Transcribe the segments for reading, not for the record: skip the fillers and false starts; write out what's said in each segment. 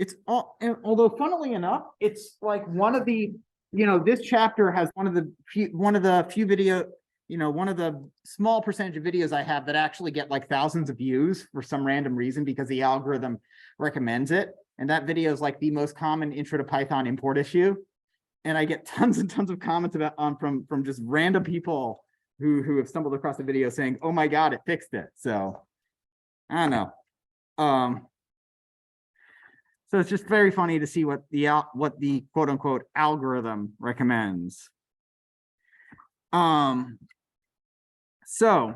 it's all, and although funnily enough, it's like one of the, this chapter has one of the few video, one of the small percentage of videos I have that actually get like thousands of views for some random reason because the algorithm recommends it. And that video is like the most common intro to Python import issue. And I get tons and tons of comments about from just random people who have stumbled across the video saying, "Oh my God, it fixed it." So I don't know. So it's just very funny to see what the quote unquote algorithm recommends. So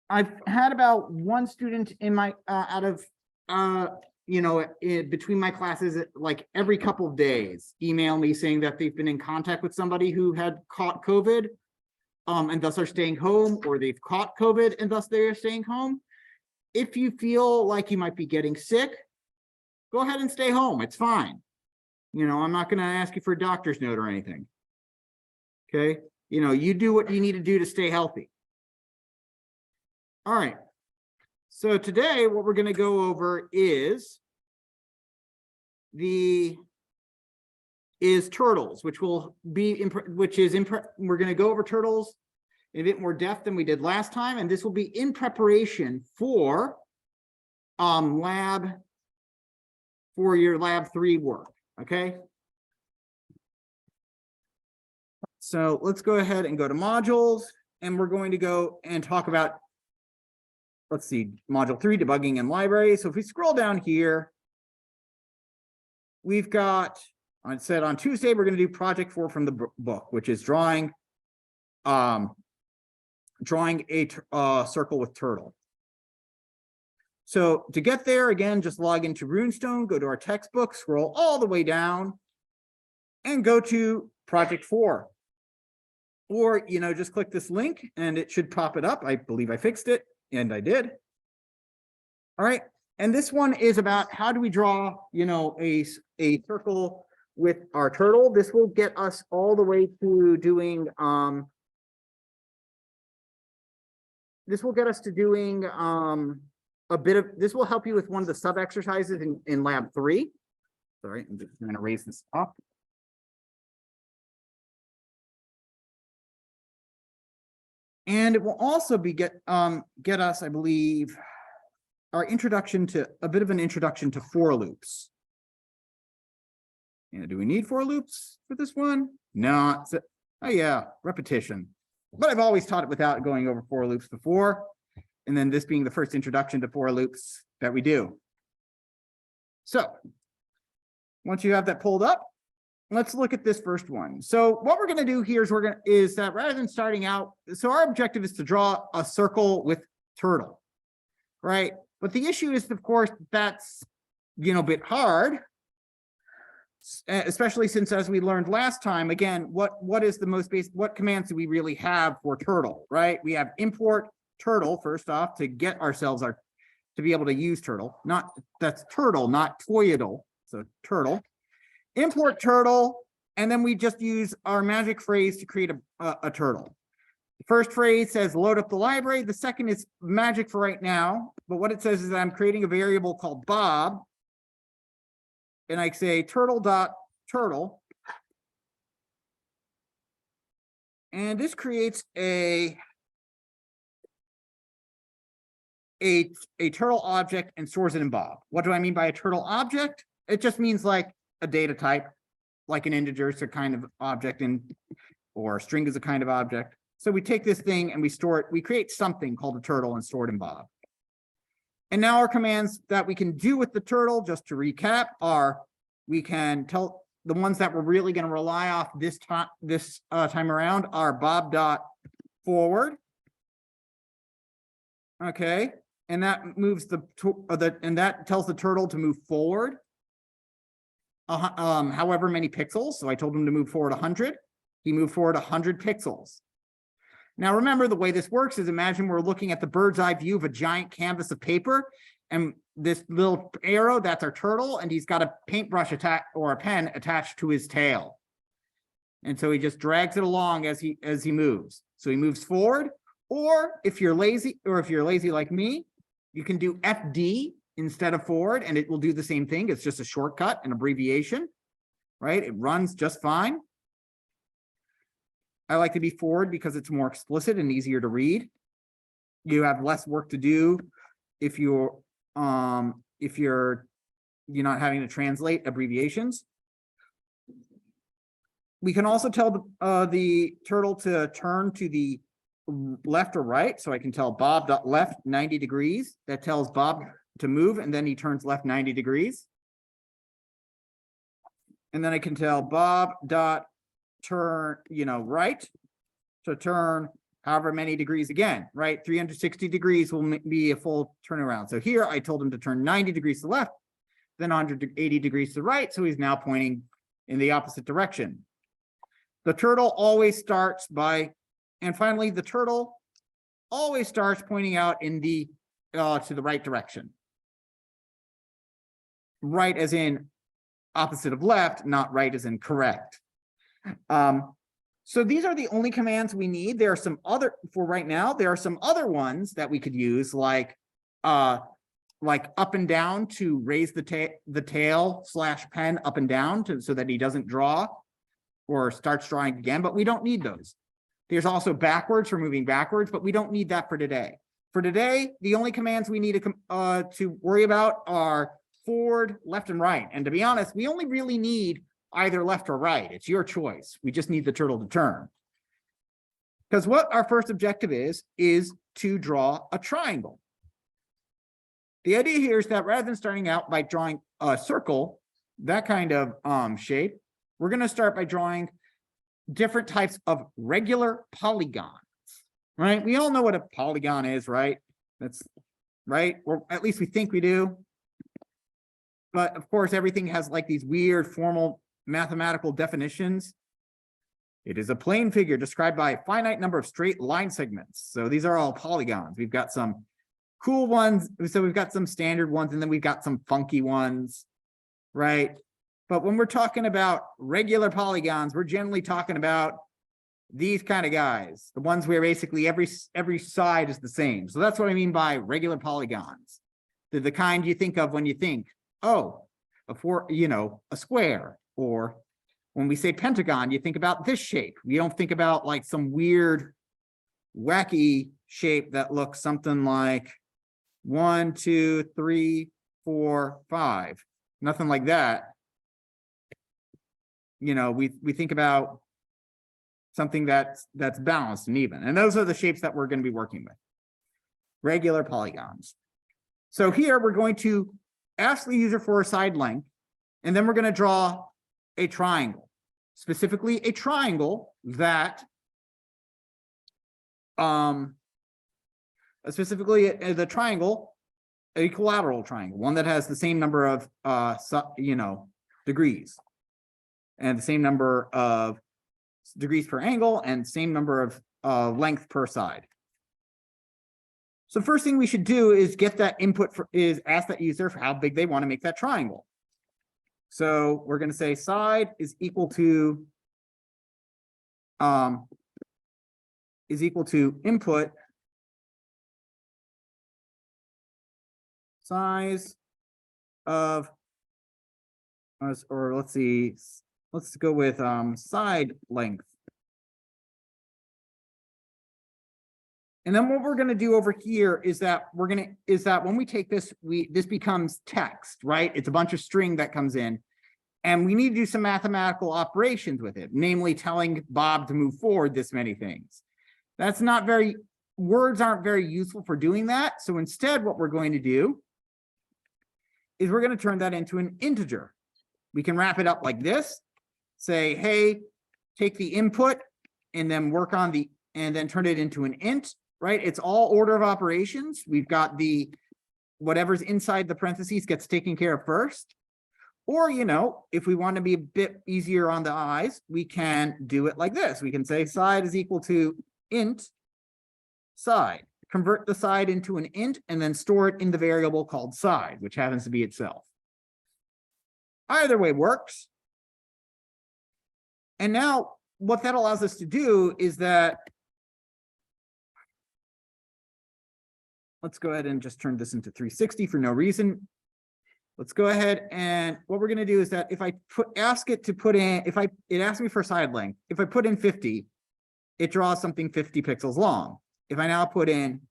I've had about one student in my out of between my classes, like every couple of days, email me saying that they've been in contact with somebody who had caught COVID, and thus are staying home, or they've caught COVID and thus they are staying home. If you feel like you might be getting sick, go ahead and stay home. It's fine. I'm not going to ask you for a doctor's note or anything. Okay. You do what you need to do to stay healthy. All right. So today, what we're going to go over is turtles, which will be, we're going to go over turtles in a bit more depth than we did last time, and this will be in preparation for your lab 3 work. Okay. So let's go ahead and go to modules, and we're going to go and talk about, let's see, module 3, debugging in library. So if we scroll down here, we've got, I said on Tuesday, we're going to do project 4 from the book, which is drawing a circle with turtle. So to get there, again, just log into Runestone, go to our textbook, scroll all the way down, and go to project 4. Or, just click this link and it should pop it up. I believe I fixed it, and I did. All right. And this one is about how do we draw, a circle with our turtle. This will get us all the way to doing, this will help you with one of the sub exercises in lab 3. Sorry, I'm just going to raise this up. And it will also be get us, I believe, our introduction to a bit of an introduction to for loops. Do we need for loops for this one? No. Oh yeah, repetition. But I've always taught it without going over for loops before. And then this being the first introduction to for loops that we do. So once you have that pulled up, let's look at this first one. So what we're going to do here is that rather than starting out, so our objective is to draw a circle with turtle, right? But the issue is, of course, that's, a bit hard, especially since, as we learned last time, again, what is the most basic, what commands do we really have for turtle, right? We have import turtle, first off, to get ourselves to be able to use turtle. That's turtle, not toyidle. So turtle. Import turtle, and then we just use our magic phrase to create a turtle. The first phrase says load up the library. The second is magic for right now, but what it says is that I'm creating a variable called Bob, and I say turtle.turtle, and this creates a turtle object and stores it in Bob. What do I mean by a turtle object? It just means like a data type, like an integer is a kind of object, or a string is a kind of object. So we take this thing and we store it, we create something called a turtle and store it in Bob. And now our commands that we can do with the turtle, just to recap, are we can tell the ones that we're really going to rely off this time around are bob.forward. Okay, and that moves and that tells the turtle to move forward. However many pixels. So I told him to move forward 100. He moved forward 100 pixels. Now remember, the way this works is, imagine we're looking at the bird's eye view of a giant canvas of paper, and this little arrow, that's our turtle, and he's got a paintbrush or a pen attached to his tail. And so he just drags it along as he moves. So he moves forward, or if you're lazy like me, you can do FD, instead of forward, and it will do the same thing. It's just a shortcut, an abbreviation, right? It runs just fine. I like to be forward because it's more explicit and easier to read. You have less work to do if you're not having to translate abbreviations. We can also tell the turtle to turn to the left or right. So I can tell Bob.left 90 degrees. That tells Bob to move, and then he turns left 90 degrees. And then I can tell Bob.turn, right to turn however many degrees again, right? 360 degrees will be a full turnaround. So here I told him to turn 90 degrees to the left, then 180 degrees to the right. So he's now pointing in the opposite direction. The turtle always starts by, and finally, the turtle always starts pointing out in the to the right direction. Right as in opposite of left, not right as in correct. So these are the only commands we need. There are some other, for right now, there are some other ones that we could use, like up and down to raise the tail / pen up and down so that he doesn't draw or starts drawing again, but we don't need those. There's also backwards for moving backwards, but we don't need that for today. For today, the only commands we need to worry about are forward, left, and right. And to be honest, we only really need either left or right. It's your choice. We just need the turtle to turn. Because what our first objective is to draw a triangle. The idea here is that rather than starting out by drawing a circle, that kind of shape, we're going to start by drawing different types of regular polygons, right? We all know what a polygon is, right? That's right, or at least we think we do. But of course, everything has like these weird formal mathematical definitions. It is a plane figure described by a finite number of straight line segments. So these are all polygons. We've got some cool ones. So we've got some standard ones, and then we've got some funky ones, right? But when we're talking about regular polygons, we're generally talking about these kind of guys, the ones where basically every side is the same. So that's what I mean by regular polygons. They're the kind you think of when you think, oh, a square. Or when we say pentagon, you think about this shape. You don't think about like some weird, wacky shape that looks something like 1, 2, 3, 4, 5. Nothing like that. We think about something that's balanced and even. And those are the shapes that we're going to be working with. Regular polygons. So here we're going to ask the user for a side length, and then we're going to draw a triangle, specifically a triangle that the triangle, an equilateral triangle, one that has the same number of degrees and the same number of degrees per angle and same number of length per side. So first thing we should do is get that input is ask that user for how big they want to make that triangle. So we're going to say side is equal to input size of, or let's see, let's go with side length. And then what we're going to do over here is that when we take this, this becomes text, right? It's a bunch of string that comes in, and we need to do some mathematical operations with it, namely telling Bob to move forward this many things. Words aren't very useful for doing that. So instead, what we're going to do is we're going to turn that into an integer. We can wrap it up like this, say, hey, take the input and then and then turn it into an int. Right? It's all order of operations. We've got whatever's inside the parentheses gets taken care of first. Or, if we want to be a bit easier on the eyes, we can do it like this. We can say side is equal to int side. Convert the side into an int and then store it in the variable called side, which happens to be itself. Either way works. And now what that allows us to do is that let's go ahead and just turn this into 360 for no reason. Let's go ahead, and what we're going to do is that if I ask it to put in, it asks me for side length. If I put in 50, it draws something 50 pixels long. If I now put in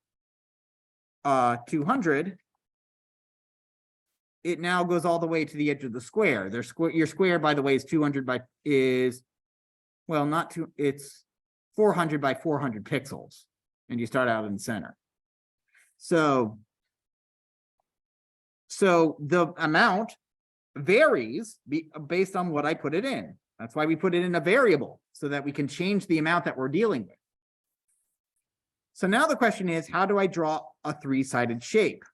200, it now goes all the way to the edge of the square. Your square, by the way, is 200 by well, not two, it's 400 by 400 pixels, and you start out in the center. So the amount varies based on what I put it in. That's why we put it in a variable, so that we can change the amount that we're dealing with. So now the question is, how do I draw a three-sided shape?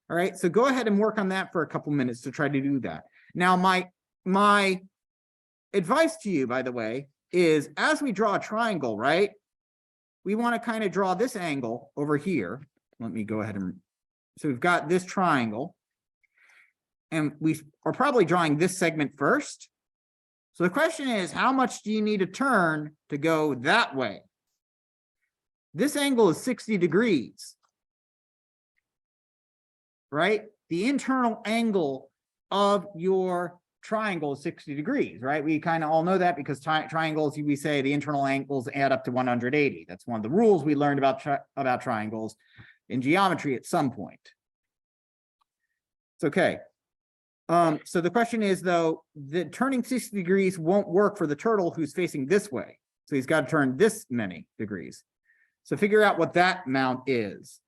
All right, so go ahead and work on that for a couple minutes to try to do that. Now, my advice to you, by the way, is as we draw a triangle, right, we want to kind of draw this angle over here. Let me go ahead and, so we've got this triangle, and we are probably drawing this segment first. So the question is, how much do you need to turn to go that way? This angle is 60 degrees, right? The internal angle of your triangle is 60 degrees, right? We kind of all know that because triangles, we say the internal angles add up to 180. That's one of the rules we learned about triangles in geometry at some point. It's okay. So the question is, though, the turning 60 degrees won't work for the turtle who's facing this way. So he's got to turn this many degrees. So figure out what that amount is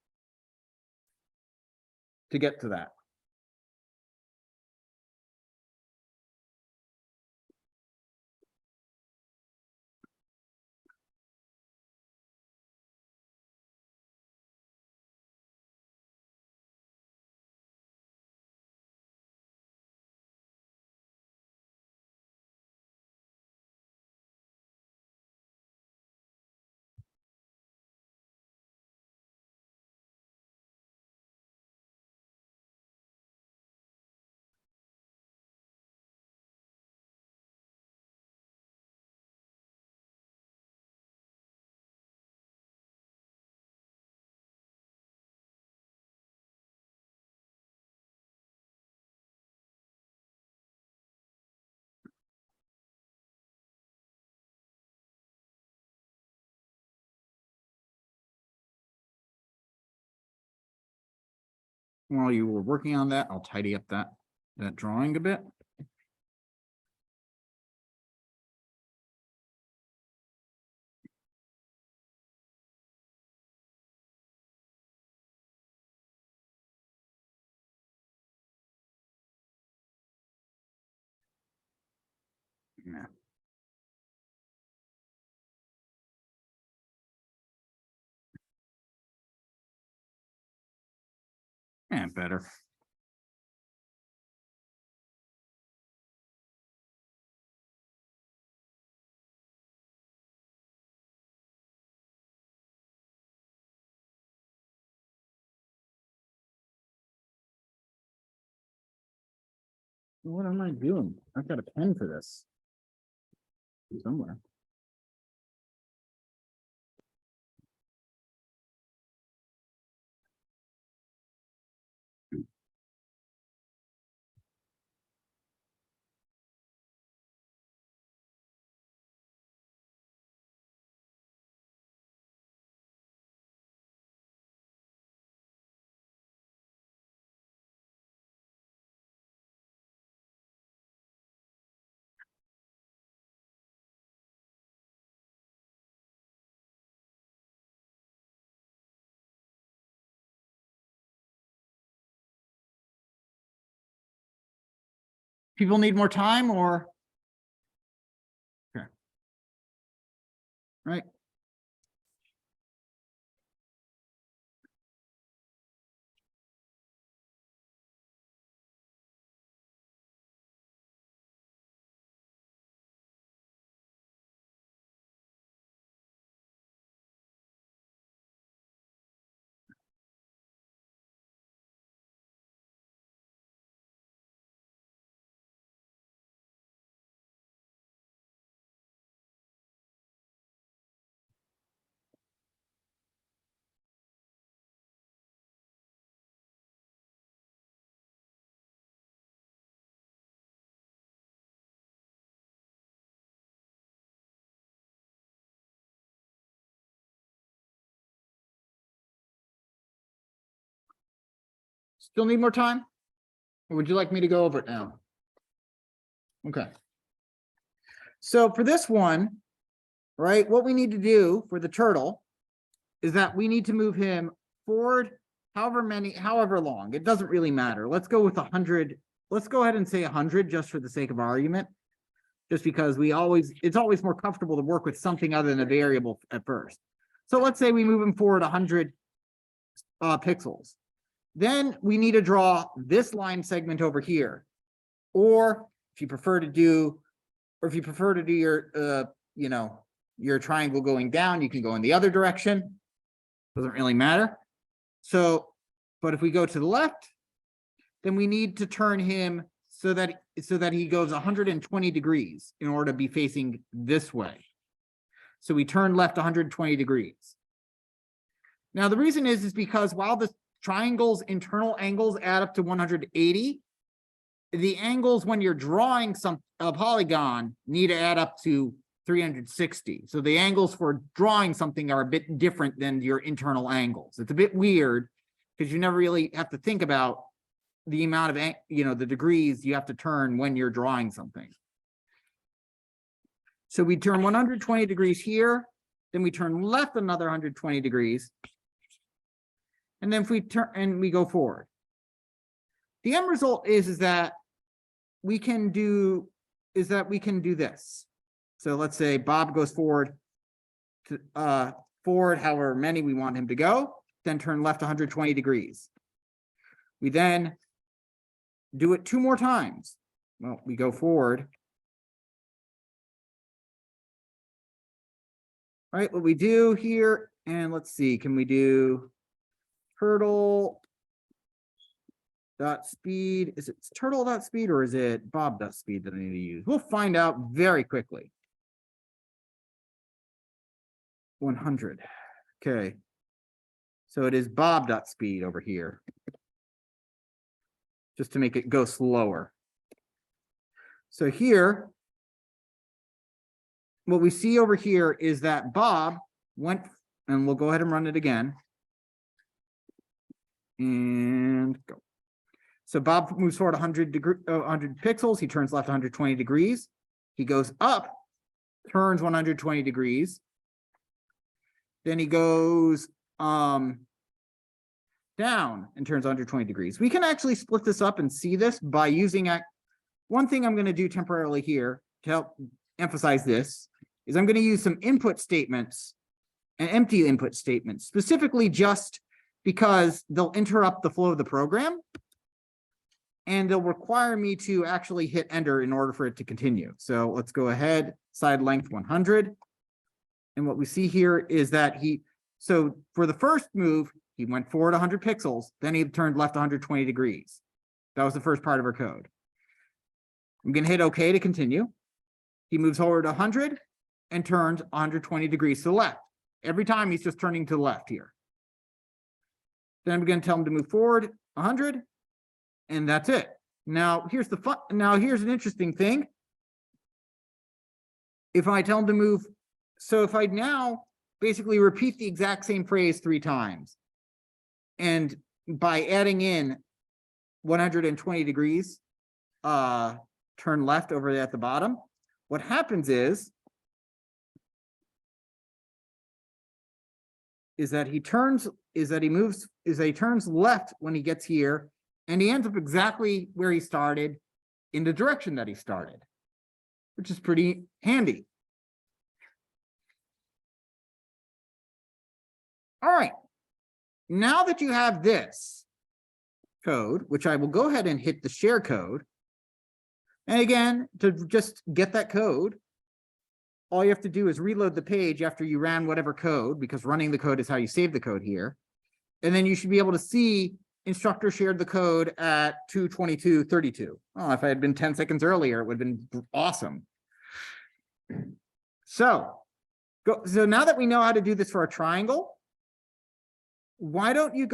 to get to that. While you were working on that, I'll tidy up that drawing a bit. Yeah. And better. What am I doing? I've got a pen for this somewhere. People need more time, or? Okay. Right. Still need more time? Or would you like me to go over it now? Okay. So for this one, right, what we need to do for the turtle is that we need to move him forward however long. It doesn't really matter. Let's go with 100. Let's go ahead and say 100 just for the sake of argument. Just because it's always more comfortable to work with something other than a variable at first. So let's say we move him forward 100 pixels. Then we need to draw this line segment over here. Or if you prefer to do your, your triangle going down, you can go in the other direction. Doesn't really matter. So, but if we go to the left, then we need to turn him so that he goes 120 degrees in order to be facing this way. So we turn left 120 degrees. Now the reason is because while the triangle's internal angles add up to 180, the angles when you're drawing a polygon need to add up to 360. So the angles for drawing something are a bit different than your internal angles. It's a bit weird because you never really have to think about the amount of, the degrees you have to turn when you're drawing something. So we turn 120 degrees here, then we turn left another 120 degrees. And then if we turn and we go forward. The end result is that we can do this. So let's say Bob goes forward however many we want him to go, then turn left 120 degrees. We then do it 2 more times. Well, we go forward. All right, what we do here, and let's see, can we do turtle dot speed? Is it turtle dot speed or is it Bob dot speed that I need to use? We'll find out very quickly. 100. Okay. So it is Bob dot speed over here. Just to make it go slower. So here, what we see over here is that Bob went, and we'll go ahead and run it again. And go. So Bob moves forward 100 pixels. He turns left 120 degrees. He goes up, turns 120 degrees. Then he goes down and turns 120 degrees. We can actually split this up and see this by using one thing I'm going to do temporarily here to help emphasize this is I'm going to use some input statements and empty input statements, specifically just because they'll interrupt the flow of the program and they'll require me to actually hit enter in order for it to continue. So let's go ahead, side length 100. And what we see here is that so for the first move, he went forward 100 pixels, then he turned left 120 degrees. That was the first part of our code. I'm going to hit OK to continue. He moves forward 100 and turns 120 degrees to the left. Every time he's just turning to the left here. Then I'm going to tell him to move forward 100, and that's it. Now here's an interesting thing. If I tell him to move, so if I now basically repeat the exact same phrase 3 times, and by adding in 120 degrees, turn left over at the bottom, what happens is that he turns left when he gets here, and he ends up exactly where he started in the direction that he started, which is pretty handy. All right, now that you have this code, which I will go ahead and hit the share code. And again, to just get that code, all you have to do is reload the page after you ran whatever code, because running the code is how you save the code here. And then you should be able to see instructor shared the code at 2:22:32. Oh, if I had been 10 seconds earlier, it would have been awesome. So now that we know how to do this for a triangle, why don't you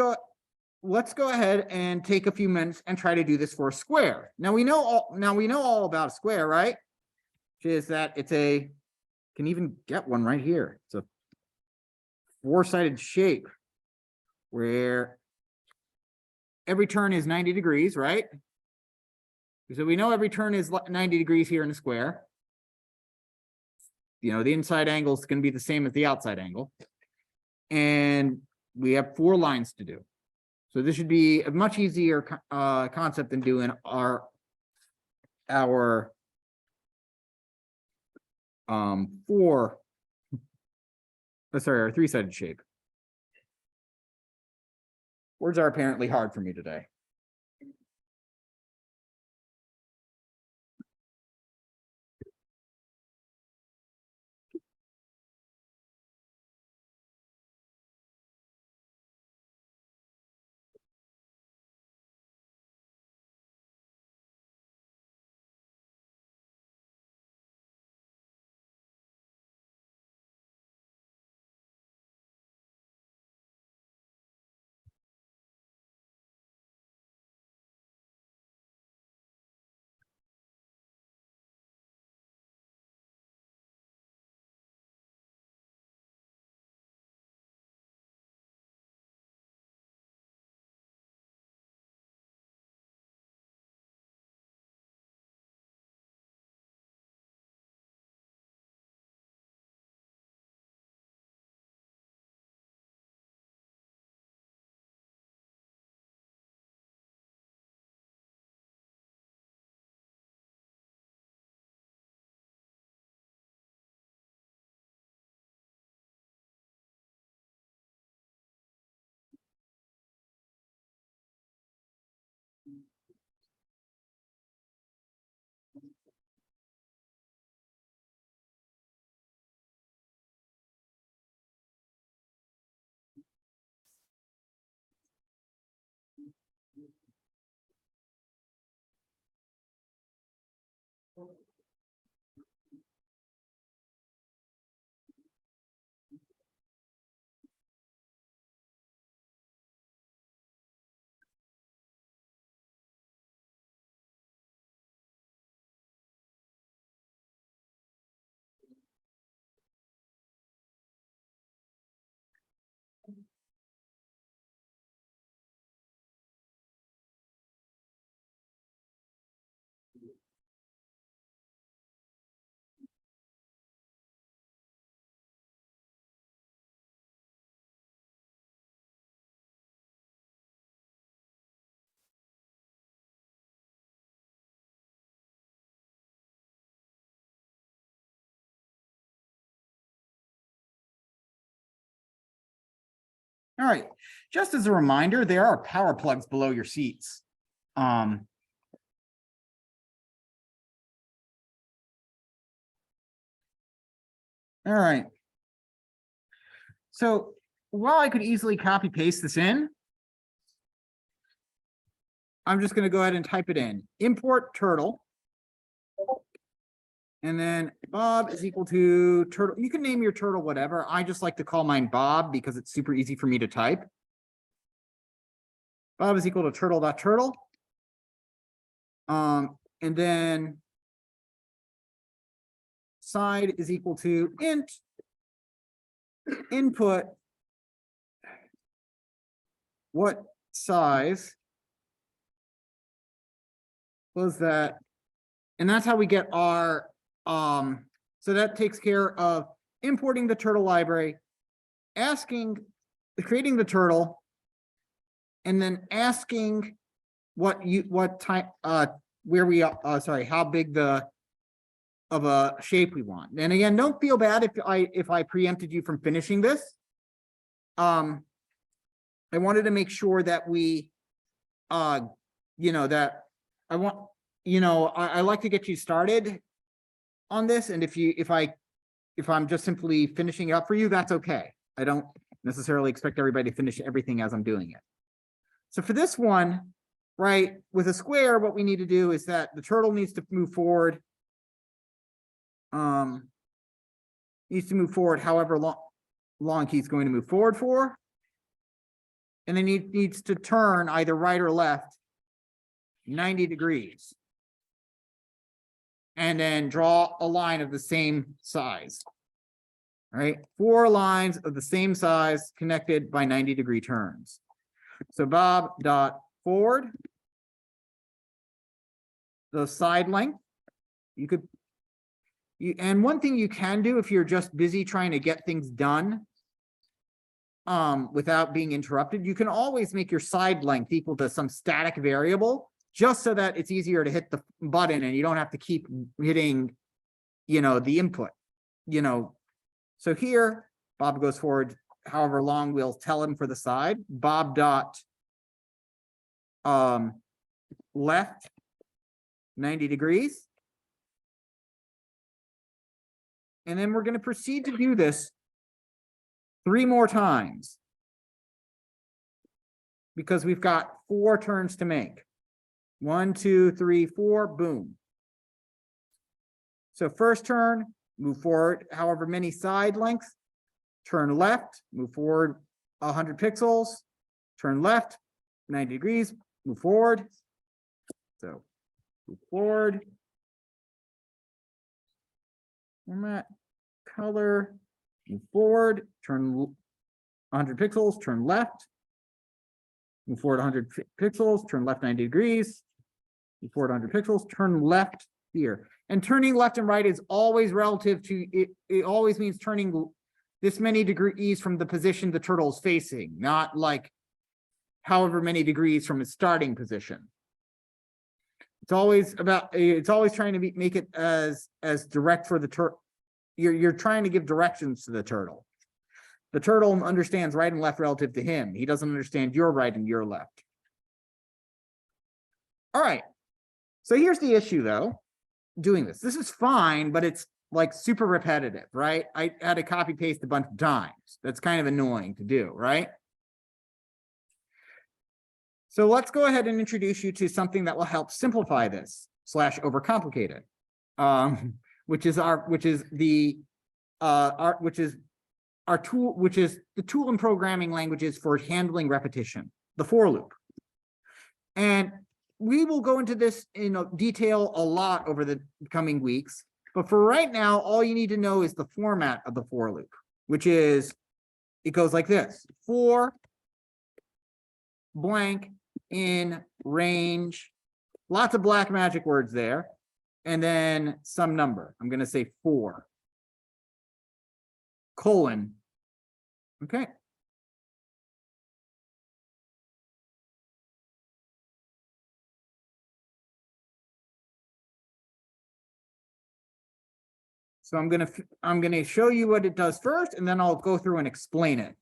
let's go ahead and take a few minutes and try to do this for a square. Now we know all about a square, right? Which is that can even get one right here. It's a 4-sided shape where every turn is 90 degrees, right? So we know every turn is 90 degrees here in a square. You know, the inside angle is going to be the same as the outside angle. And we have 4 lines to do. So this should be a much easier concept than doing our 3-sided shape. Words are apparently hard for me today. All right, just as a reminder, there are power plugs below your seats. All right. So while I could easily copy paste this in, I'm just going to go ahead and type it in. Import turtle. And then Bob is equal to turtle. You can name your turtle whatever. I just like to call mine Bob because it's super easy for me to type. Bob is equal to turtle.turtle. And then side is equal to int input what size was that, and that's how we get our so that takes care of importing the turtle library, creating the turtle, and then asking what type where we how big of a shape we want. And again, don't feel bad if I preempted you from finishing this. I wanted to make sure that we that I want, I like to get you started on this. And if I'm just simply finishing it up for you, that's okay. I don't necessarily expect everybody to finish everything as I'm doing it. So for this one, right, with a square, what we need to do is that the turtle needs to move forward. Needs to move forward however long he's going to move forward for. And then he needs to turn either right or left 90 degrees. And then draw a line of the same size. All right, 4 lines of the same size connected by 90-degree turns. So Bob dot forward, the side length. And one thing you can do if you're just busy trying to get things done without being interrupted, you can always make your side length equal to some static variable, just so that it's easier to hit the button and you don't have to keep hitting, the input, So here, Bob goes forward however long we'll tell him for the side. Bob dot left 90 degrees. And then we're going to proceed to do this 3 more times, because we've got 4 turns to make. 1, 2, 3, 4, boom. So first turn, move forward however many side lengths, turn left, move forward 100 pixels, turn left 90 degrees, move forward. So move forward. Format, color, move forward, turn 100 pixels, turn left, move forward 100 pixels, turn left 90 degrees, move forward 100 pixels, turn left here. And turning left and right is always relative to, it always means turning this many degrees from the position the turtle is facing, not like however many degrees from its starting position. It's always trying to make it as direct for the turtle. You're trying to give directions to the turtle. The turtle understands right and left relative to him. He doesn't understand your right and your left. All right. So here's the issue though, doing this. This is fine, but it's like super repetitive, right? I had to copy paste a bunch of times. That's kind of annoying to do, right? So let's go ahead and introduce you to something that will help simplify this / overcomplicate it, which is the tool in programming languages for handling repetition, the for loop. And we will go into this in detail a lot over the coming weeks. But for right now, all you need to know is the format of the for loop, which is, it goes like this: for blank in range, lots of black magic words there, and then some number. I'm going to say 4 colon. Okay. So I'm going to show you what it does first, and then I'll go through and explain it.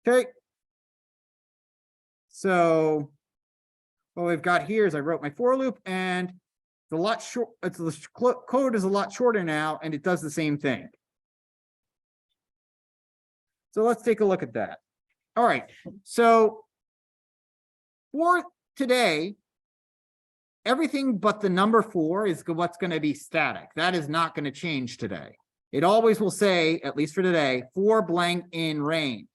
Okay. So what we've got here is I wrote my for loop, and it's a lot short. The code is a lot shorter now, and it does the same thing. So let's take a look at that. All right. So for today, everything but the number 4 is what's going to be static. That is not going to change today. It always will say, at least for today, for blank in range.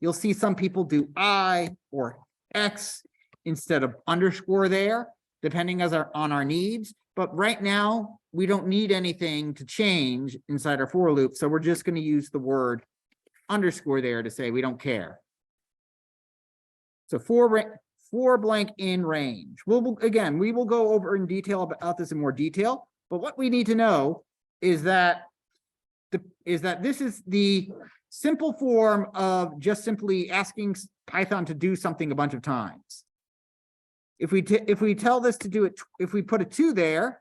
You'll see some people do I or X instead of underscore there, depending on our needs. But right now, we don't need anything to change inside our for loop. So we're just going to use the word underscore there to say we don't care. So for blank in range. We will go over in detail about this in more detail. But what we need to know is that this is the simple form of just simply asking Python to do something a bunch of times. If we tell this to do it, if we put a 2 there,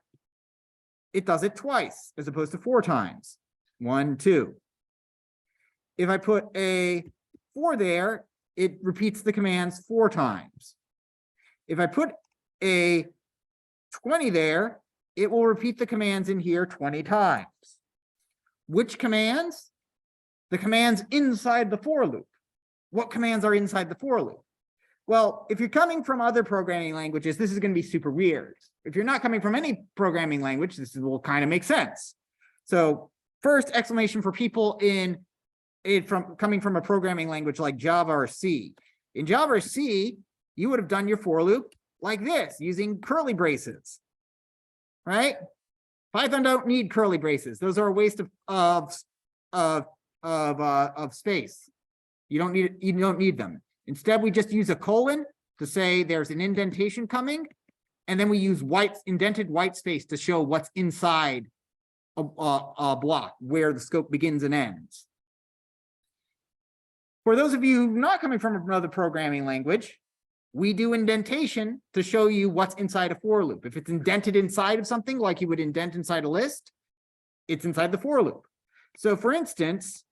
it does it twice as opposed to 4 times. 1, 2. If I put a 4 there, it repeats the commands 4 times. If I put a 20 there, it will repeat the commands in here 20 times. Which commands? The commands inside the for loop. What commands are inside the for loop? Well, if you're coming from other programming languages, this is going to be super weird. If you're not coming from any programming language, this will kind of make sense. So first, exclamation for people coming from a programming language like Java or C. In Java or C, you would have done your for loop like this, using curly braces, right? Python don't need curly braces. Those are a waste of space. You don't need them. Instead, we just use a colon to say there's an indentation coming, and then we use indented white space to show what's inside a block, where the scope begins and ends. For those of you not coming from another programming language, we do indentation to show you what's inside a for loop. If it's indented inside of something, like you would indent inside a list, it's inside the for loop. So for instance,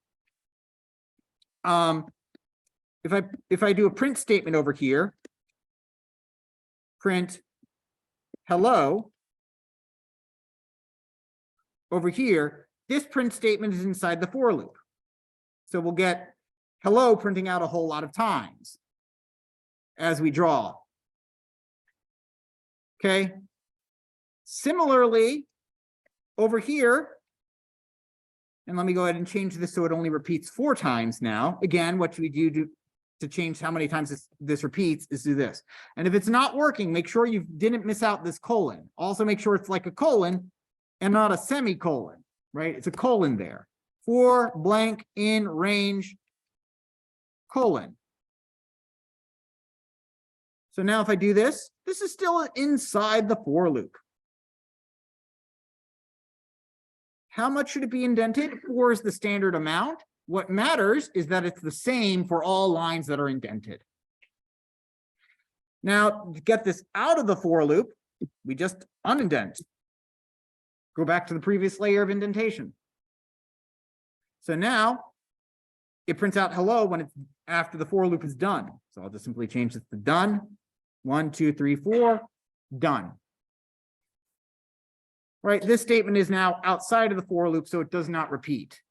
if I do a print statement over here, print hello, over here, this print statement is inside the for loop. So we'll get hello printing out a whole lot of times as we draw. Okay. Similarly, over here, and let me go ahead and change this so it only repeats 4 times now. Again, what we do to change how many times this repeats is do this. And if it's not working, make sure you didn't miss out this colon. Also make sure it's like a colon and not a semicolon, right? It's a colon there. For blank in range colon. So now if I do this, this is still inside the for loop. How much should it be indented? 4 is the standard amount. What matters is that it's the same for all lines that are indented. Now, to get this out of the for loop, we just unindent. Go back to the previous layer of indentation. So now it prints out hello when it's after the for loop is done. So I'll just simply change this to done. 1, 2, 3, 4, done. Right, this statement is now outside of the for loop, so it does not repeat.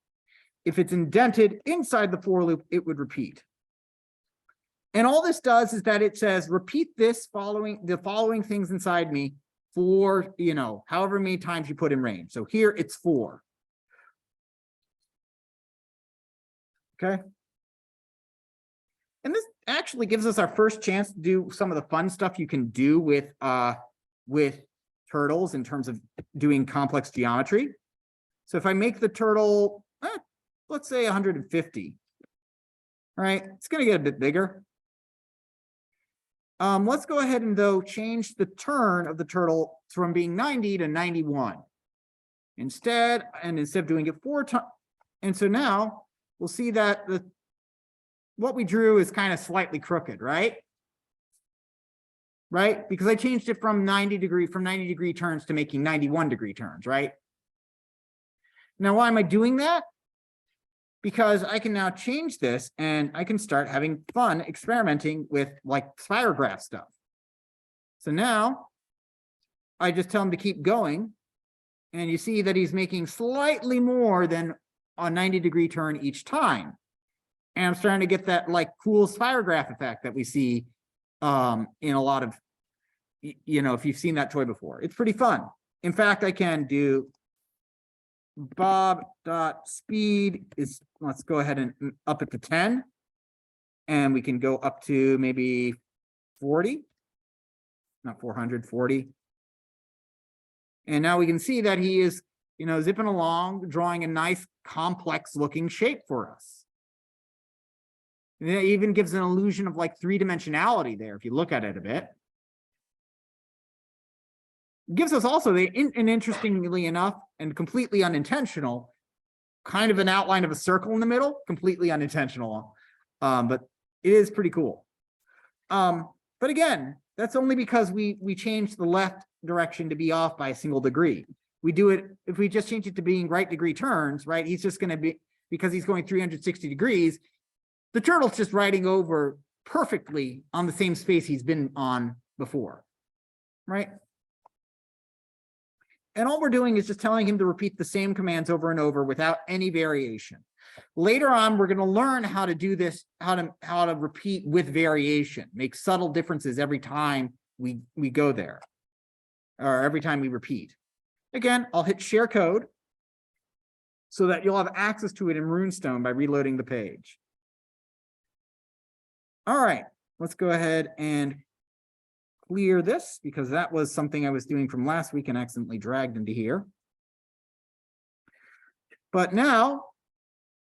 If it's indented inside the for loop, it would repeat. And all this does is that it says, repeat this the following things inside me for, however many times you put in range. So here it's 4. Okay. And this actually gives us our first chance to do some of the fun stuff you can do with turtles in terms of doing complex geometry. So if I make the turtle, let's say 150, all right, it's going to get a bit bigger. Let's go ahead and though change the turn of the turtle from being 90 to 91. Instead of doing it 4 times, and so now we'll see that what we drew is kind of slightly crooked, right? Right? Because I changed it from 90 degree turns to making 91 degree turns, right? Now, why am I doing that? Because I can now change this and I can start having fun experimenting with like spirograph stuff. So now I just tell him to keep going. And you see that he's making slightly more than a 90 degree turn each time. And I'm starting to get that like cool spirograph effect that we see in a lot of, if you've seen that toy before. It's pretty fun. In fact, I can do bob.speed is, let's go ahead and up it to 10. And we can go up to maybe 40, not 440. And now we can see that he is, zipping along, drawing a nice complex looking shape for us. And it even gives an illusion of like 3-dimensionality there, if you look at it a bit. It gives us also, an interestingly enough and completely unintentional, kind of an outline of a circle in the middle, completely unintentional, but it is pretty cool. But again, that's only because we changed the left direction to be off by a single degree. We do it, if we just change it to being right degree turns, right, he's just going to be, because he's going 360 degrees, the turtle's just riding over perfectly on the same space he's been on before, right? And all we're doing is just telling him to repeat the same commands over and over without any variation. Later on, we're going to learn how to do this, how to repeat with variation, make subtle differences every time we go there, or every time we repeat. Again, I'll hit share code so that you'll have access to it in Runestone by reloading the page. All right, let's go ahead and clear this because that was something I was doing from last week and accidentally dragged into here. But now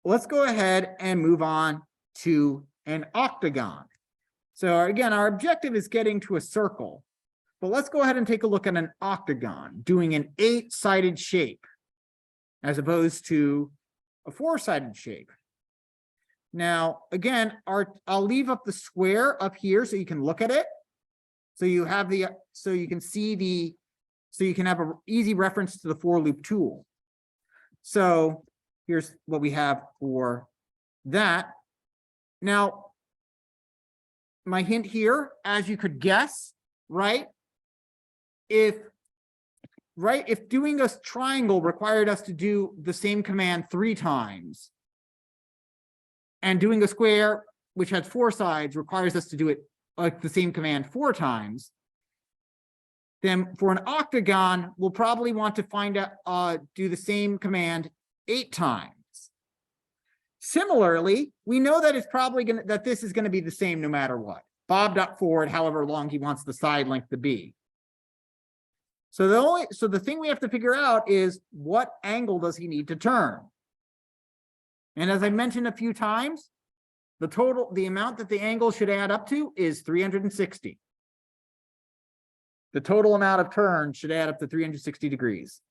let's go ahead and move on to an octagon. So again, our objective is getting to a circle, but let's go ahead and take a look at an octagon, doing an 8-sided shape, as opposed to a 4-sided shape. Now, again, I'll leave up the square up here so you can look at it. So you have so you can see so you can have an easy reference to the for loop tool. So here's what we have for that. Now, my hint here, as you could guess, right? If doing a triangle required us to do the same command 3 times, and doing a square, which has 4 sides, requires us to do it like the same command 4 times, then for an octagon, we'll probably want to do the same command 8 times. Similarly, we know that it's probably that this is going to be the same no matter what. Bob.forward, however long he wants the side length to be. So the thing we have to figure out is what angle does he need to turn? And as I mentioned a few times, the amount that the angle should add up to is 360. The total amount of turns should add up to 360 degrees.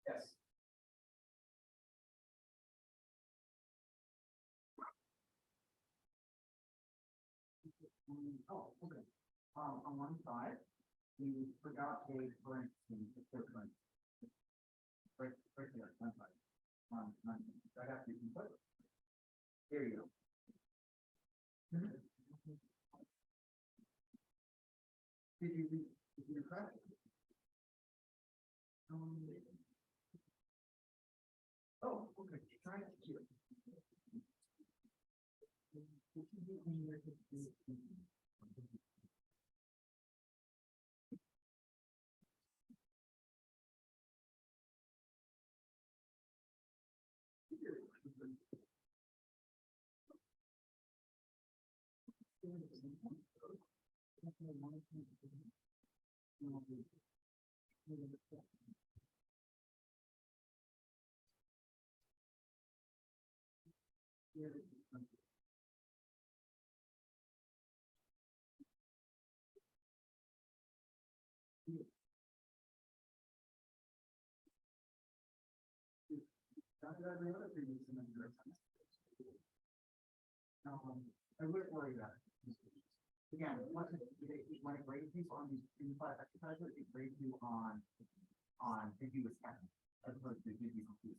Yes. Oh, okay. On one side, you forgot a current footprint. Right there, one side. Right after you put it. There you go. Did you crack it? Oh, okay. Try it here. I wouldn't worry about it. Again, when it grades you on these inside exercises, it grades you on did you attempt as opposed to did you complete.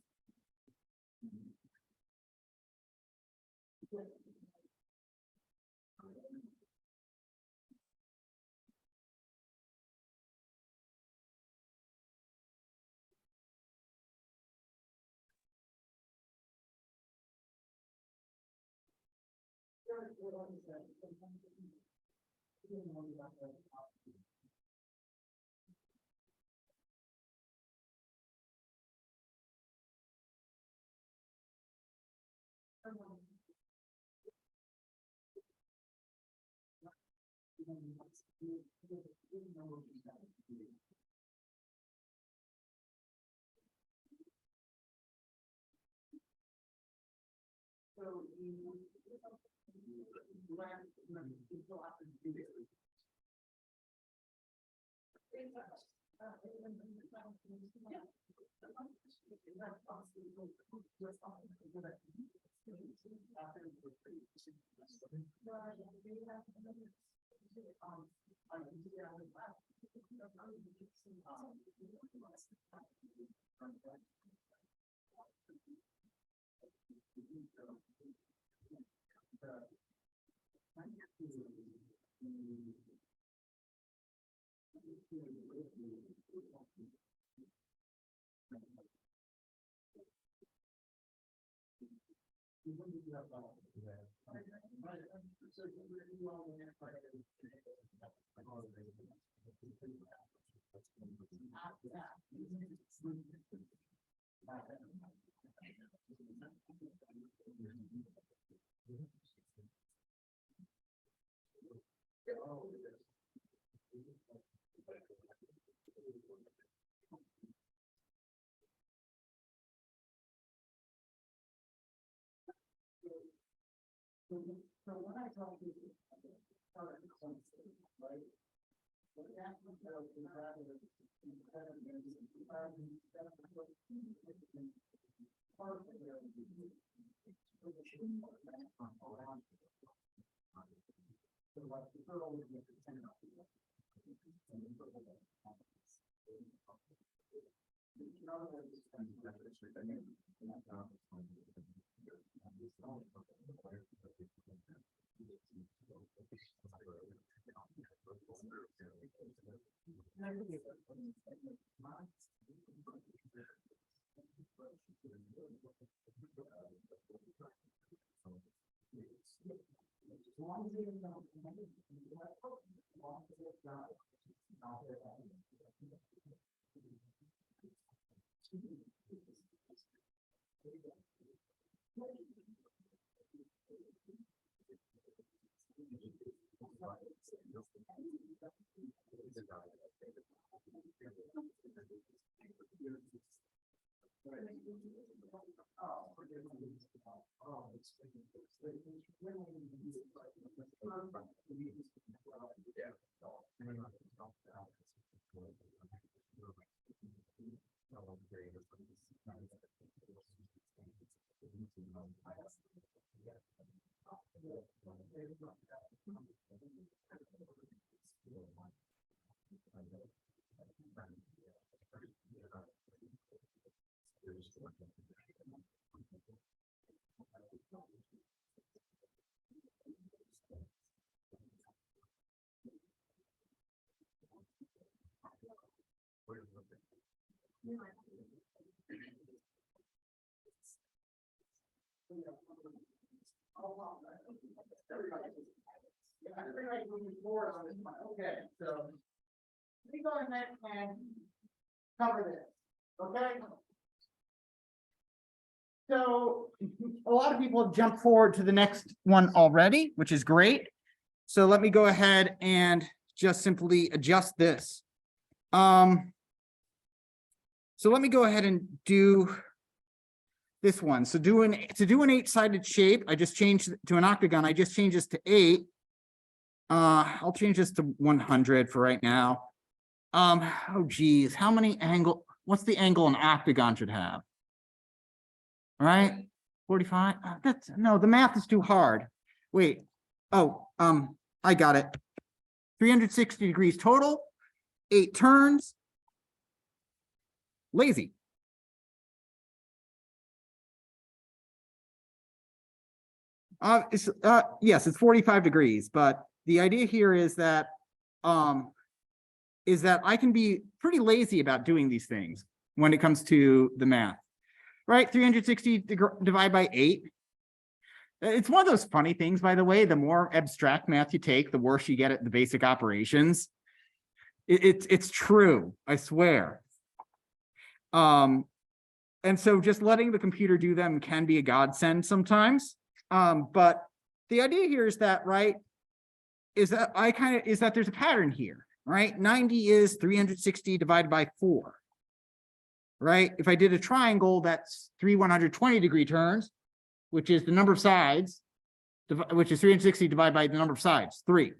Okay, so let me go ahead and cover this, okay? So a lot of people have jumped forward to the next one already, which is great. So let me go ahead and just simply adjust this. So let me go ahead and do this one. So to do an 8-sided shape, I just changed to an octagon. I just changed this to 8. I'll change this to 100 for right now. Oh geez, how many angle? What's the angle an octagon should have? All right, 45. That's no, the math is too hard. Wait. Oh, I got it. 360 degrees total, 8 turns. Lazy. Yes, it's 45 degrees, but the idea here is that I can be pretty lazy about doing these things when it comes to the math, right? 360 divided by 8. It's one of those funny things, by the way. The more abstract math you take, the worse you get at the basic operations. It's true, I swear. And so just letting the computer do them can be a godsend sometimes. But the idea here is that, right, is that there's a pattern here, right? 90 is 360 divided by 4, right? If I did a triangle, that's 3 120-degree turns, which is the number of sides, which is 360 divided by the number of sides, 3.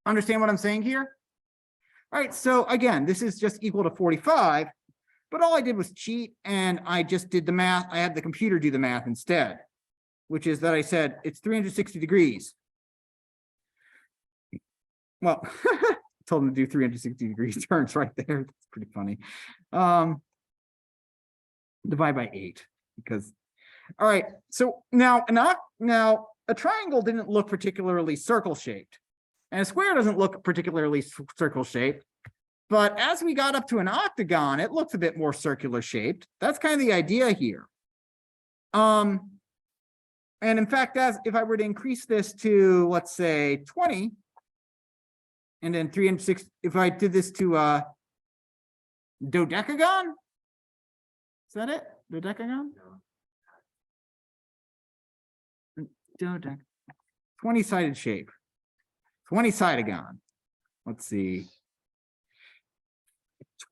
Understand what I'm saying here? All right, so again, this is just equal to 45, but all I did was cheat and I just did the math. I had the computer do the math instead, which is that I said it's 360 degrees. Well, told him to do 360 degrees turns right there. That's pretty funny. Divide by 8 because, all right. So now a triangle didn't look particularly circle shaped, and a square doesn't look particularly circle shaped. But as we got up to an octagon, it looks a bit more circular shaped. That's kind of the idea here. And in fact, if I were to increase this to, let's say, 20, And then 360, if I did this to dodecagon? Is that it? Dodecagon? Dodec. 20-sided shape. 20-sideagon. Let's see.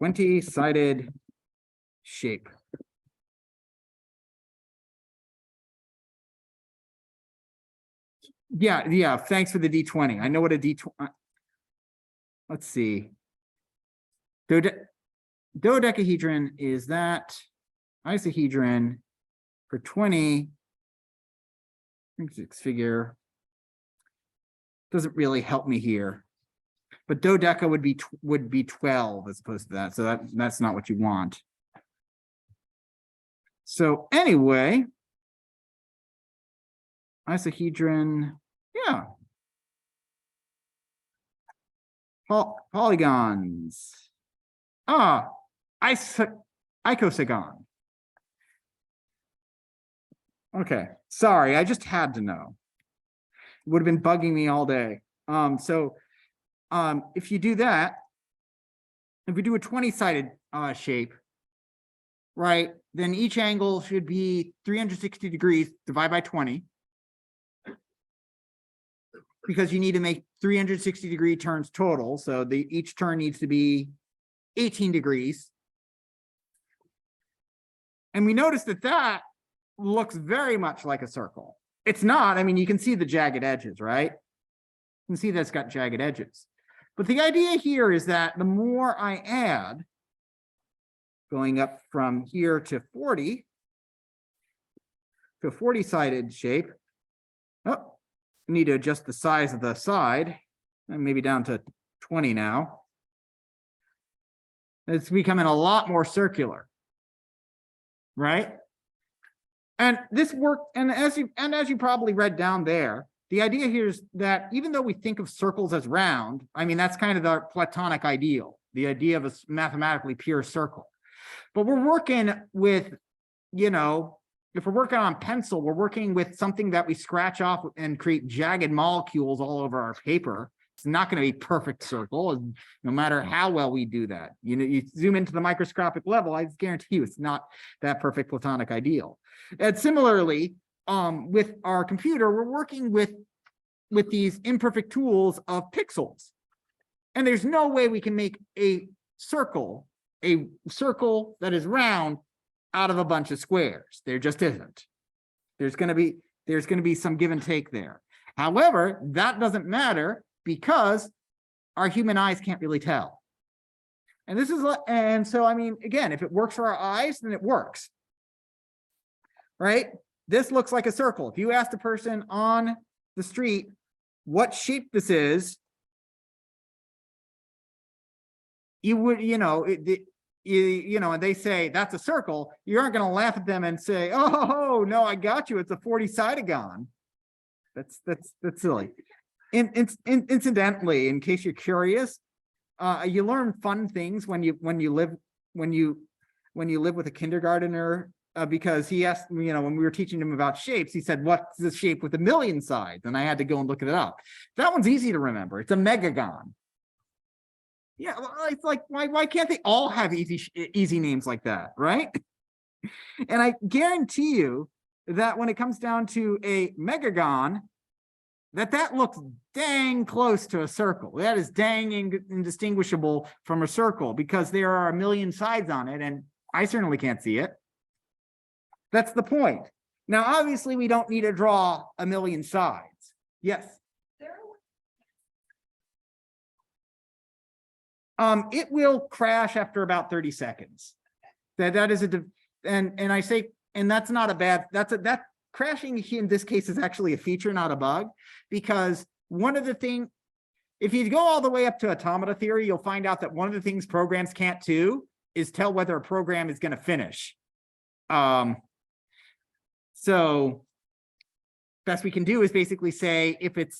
20-sided shape. Yeah, thanks for the D20. I know what a D20. Let's see. Dodecahedron is that isohedron for 20 six-figure. Doesn't really help me here. But dodeca would be 12 as opposed to that. So that's not what you want. So anyway, isohedron, yeah. Polygons. Icosagon. Okay, sorry, I just had to know. It would have been bugging me all day. If you do that, if we do a 20-sided shape, right, then each angle should be 360 degrees divided by 20. Because you need to make 360-degree turns total. So each turn needs to be 18 degrees. And we notice that looks very much like a circle. It's not. I mean, you can see the jagged edges, right? You can see that's got jagged edges. But the idea here is that the more I add, going up from here to 40, to a 40-sided shape, need to adjust the size of the side, and maybe down to 20 now. It's becoming a lot more circular, right? And this worked, and as you probably read down there, the idea here is that even though we think of circles as round, I mean, that's kind of the Platonic ideal, the idea of a mathematically pure circle. But we're working with, you know, if we're working on pencil, we're working with something that we scratch off and create jagged molecules all over our paper. It's not going to be perfect circle, no matter how well we do that. You know, you zoom into the microscopic level, I guarantee you it's not that perfect Platonic ideal. And similarly, with our computer, we're working with these imperfect tools of pixels. And there's no way we can make a circle that is round out of a bunch of squares. There just isn't. There's going to be some give and take there. However, that doesn't matter because our human eyes can't really tell. And so, I mean, again, if it works for our eyes, then it works. Right? This looks like a circle. If you asked a person on the street what shape this is, you would, and they say that's a circle, you aren't going to laugh at them and say, oh no, I got you, it's a 40-sideagon. That's silly. Incidentally, in case you're curious, you learn fun things when you live with a kindergartner, because he asked me, when we were teaching him about shapes, he said, what's the shape with 1,000,000 sides? And I had to go and look it up. That one's easy to remember. It's a megagon. Yeah, well, it's like, why can't they all have easy names like that, right? And I guarantee you that when it comes down to a megagon, that looks dang close to a circle. That is dang indistinguishable from a circle because there are 1,000,000 sides on it, and I certainly can't see it. That's the point. Now, obviously, we don't need to draw 1,000,000 sides. Yes. It will crash after about 30 seconds. That is and that's not a bad, that crashing in this case is actually a feature, not a bug, because one of the things, if you go all the way up to automata theory, you'll find out that one of the things programs can't do is tell whether a program is going to finish. So best we can do is basically say if it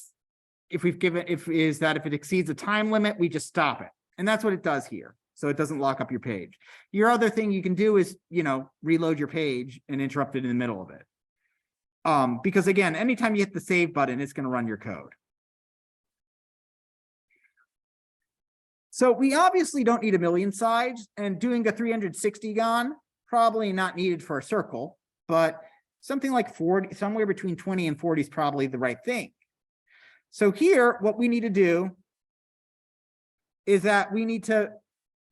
exceeds a time limit, we just stop it. And that's what it does here. So it doesn't lock up your page. Your other thing you can do is, reload your page and interrupt it in the middle of it. Because again, anytime you hit the save button, it's going to run your code. So we obviously don't need a million sides, and doing a 360 gon, probably not needed for a circle, but something like 40, somewhere between 20 and 40 is probably the right thing. So here, what we need to do is that we need to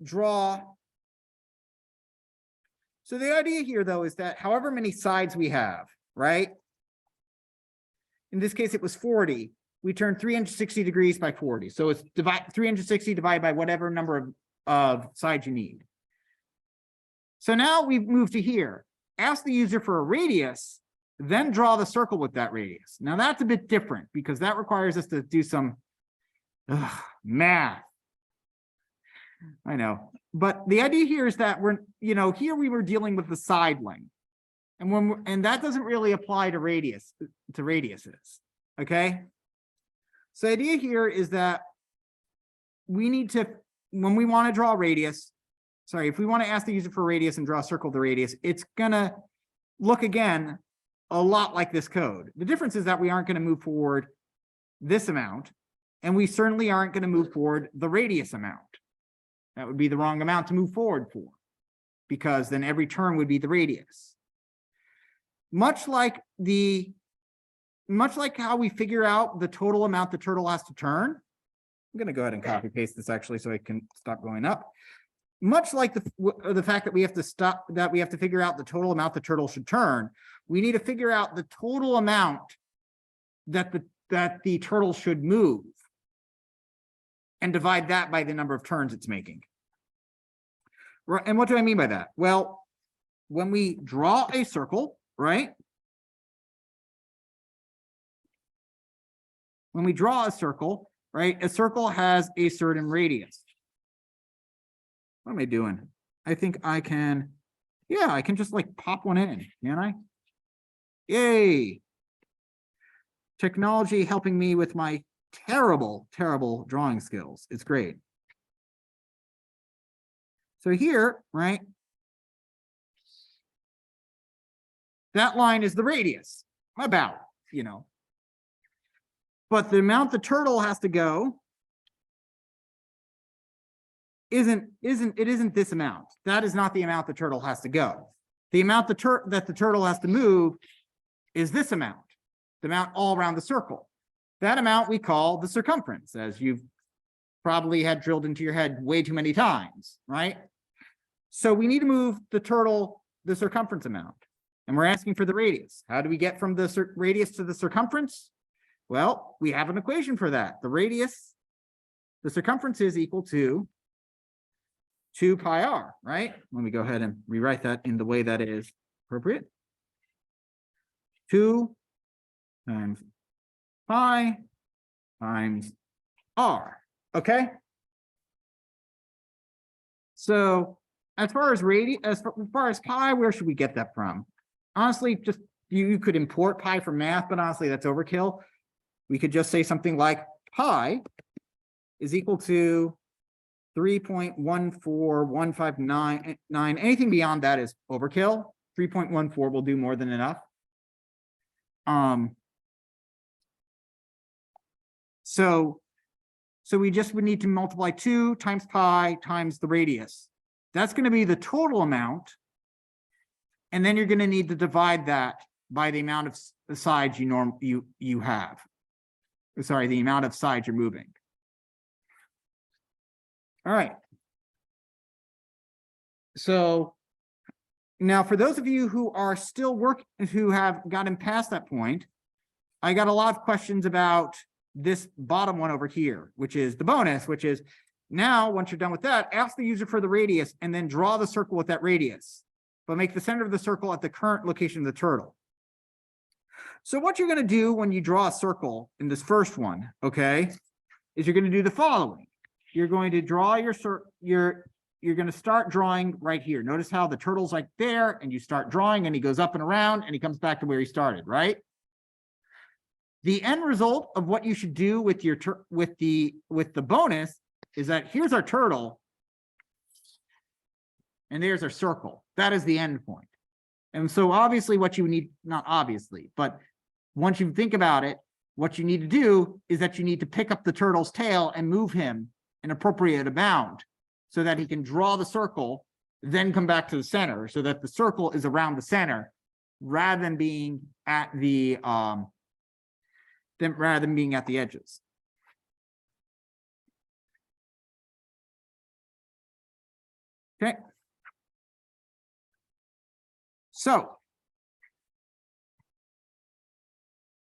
draw. So the idea here, though, is that however many sides we have, right? In this case, it was 40. We turn 360 degrees by 40. So it's 360 divided by whatever number of sides you need. So now we've moved to here. Ask the user for a radius, then draw the circle with that radius. Now that's a bit different because that requires us to do some math. I know. But the idea here is that we're, here we were dealing with the side length. And that doesn't really apply to radiuses. Okay? So the idea here is that we need to, when we want to draw a radius, if we want to ask the user for a radius and draw a circle of the radius, it's going to look again a lot like this code. The difference is that we aren't going to move forward this amount, and we certainly aren't going to move forward the radius amount. That would be the wrong amount to move forward for, because then every turn would be the radius. Much like how we figure out the total amount the turtle has to turn. I'm going to go ahead and copy paste this actually so I can stop going up. Much like the fact that we have to figure out the total amount the turtle should turn, we need to figure out the total amount that the turtle should move and divide that by the number of turns it's making. Right? And what do I mean by that? Well, when we draw a circle, right? When we draw a circle, right? A circle has a certain radius. What am I doing? I think I can, I can just like pop one in, can I? Yay. Technology helping me with my terrible, terrible drawing skills. It's great. So here, right? That line is the radius, about, But the amount the turtle has to go isn't this amount. That is not the amount the turtle has to go. The amount that the turtle has to move is this amount, the amount all around the circle. That amount we call the circumference, as you've probably had drilled into your head way too many times, right? So we need to move the turtle the circumference amount, and we're asking for the radius. How do we get from the radius to the circumference? Well, we have an equation for that. The circumference is equal to 2 pi r, right? Let me go ahead and rewrite that in the way that is appropriate. 2 times pi times r, okay? So as far as pi, where should we get that from? Honestly, just you could import pi from math, but honestly, that's overkill. We could just say something like pi is equal to 3.14159. Anything beyond that is overkill. 3.14 will do more than enough. So we just would need to multiply 2 times pi times the radius. That's going to be the total amount. And then you're going to need to divide that by the amount of sides you have. Sorry, the amount of sides you're moving. All right. So now for those of you who are still who have gotten past that point, I got a lot of questions about this bottom one over here, which is the bonus, which is now, once you're done with that, ask the user for the radius and then draw the circle with that radius, but make the center of the circle at the current location of the turtle. So what you're going to do when you draw a circle in this first one, okay, is you're going to do the following. You're going to draw you're going to start drawing right here. Notice how the turtle's like there, and you start drawing, and he goes up and around, and he comes back to where he started, right? The end result of what you should do with your with the bonus is that here's our turtle, and there's our circle. That is the end point. And so obviously what you need, not obviously, but once you think about it, what you need to do is that you need to pick up the turtle's tail and move him an appropriate amount so that he can draw the circle, then come back to the center so that the circle is around the center rather than being at the edges. Okay. So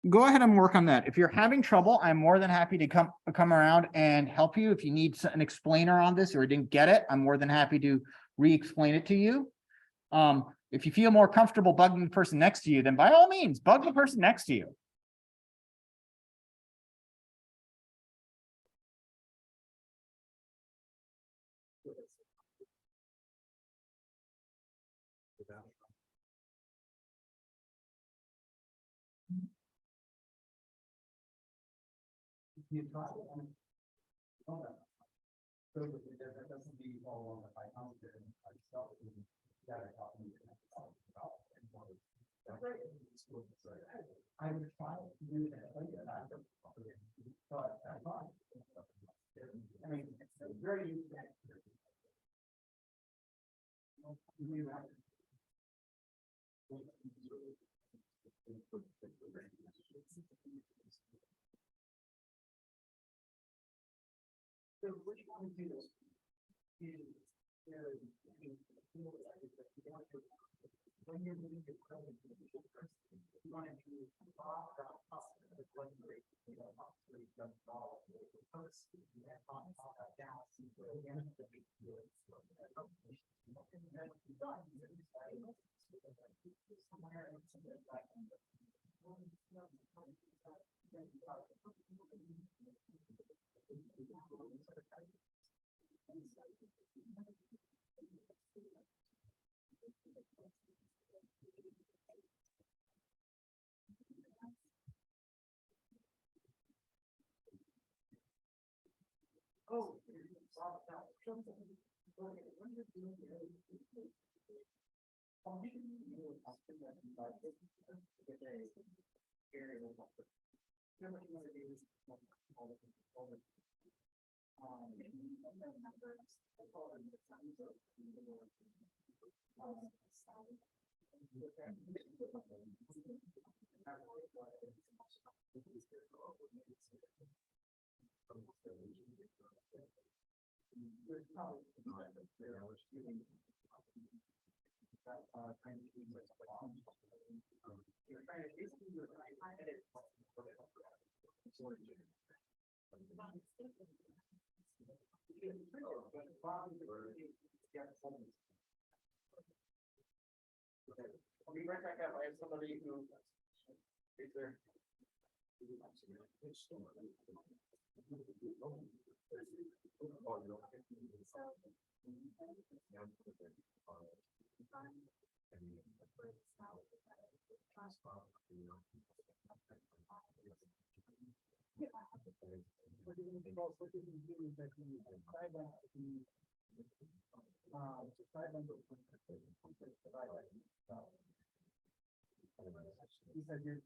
go ahead and work on that. If you're having trouble, I'm more than happy to come around and help you. If you need an explainer on this or didn't get it, I'm more than happy to re-explain it to you. If you feel more comfortable bugging the person next to you, then by all means, bug the person next to you. I would try to do that, but I mean, it's very So what you want to do is when you're moving the credit, you want to do I'll be right back out. I have somebody who is there. He said you're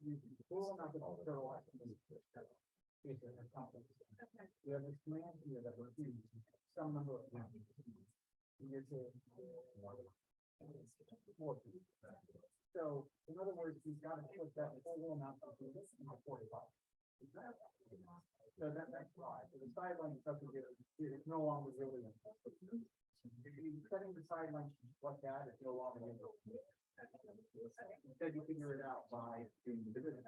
full enough to go. We have this command here that we're doing some number of times. So in other words, you've got to put that whole amount of this in the 45. So that's why. So the sideline stuff is no longer really. If you're setting the sideline like that, it's no longer. Instead, you figure it out by doing the division.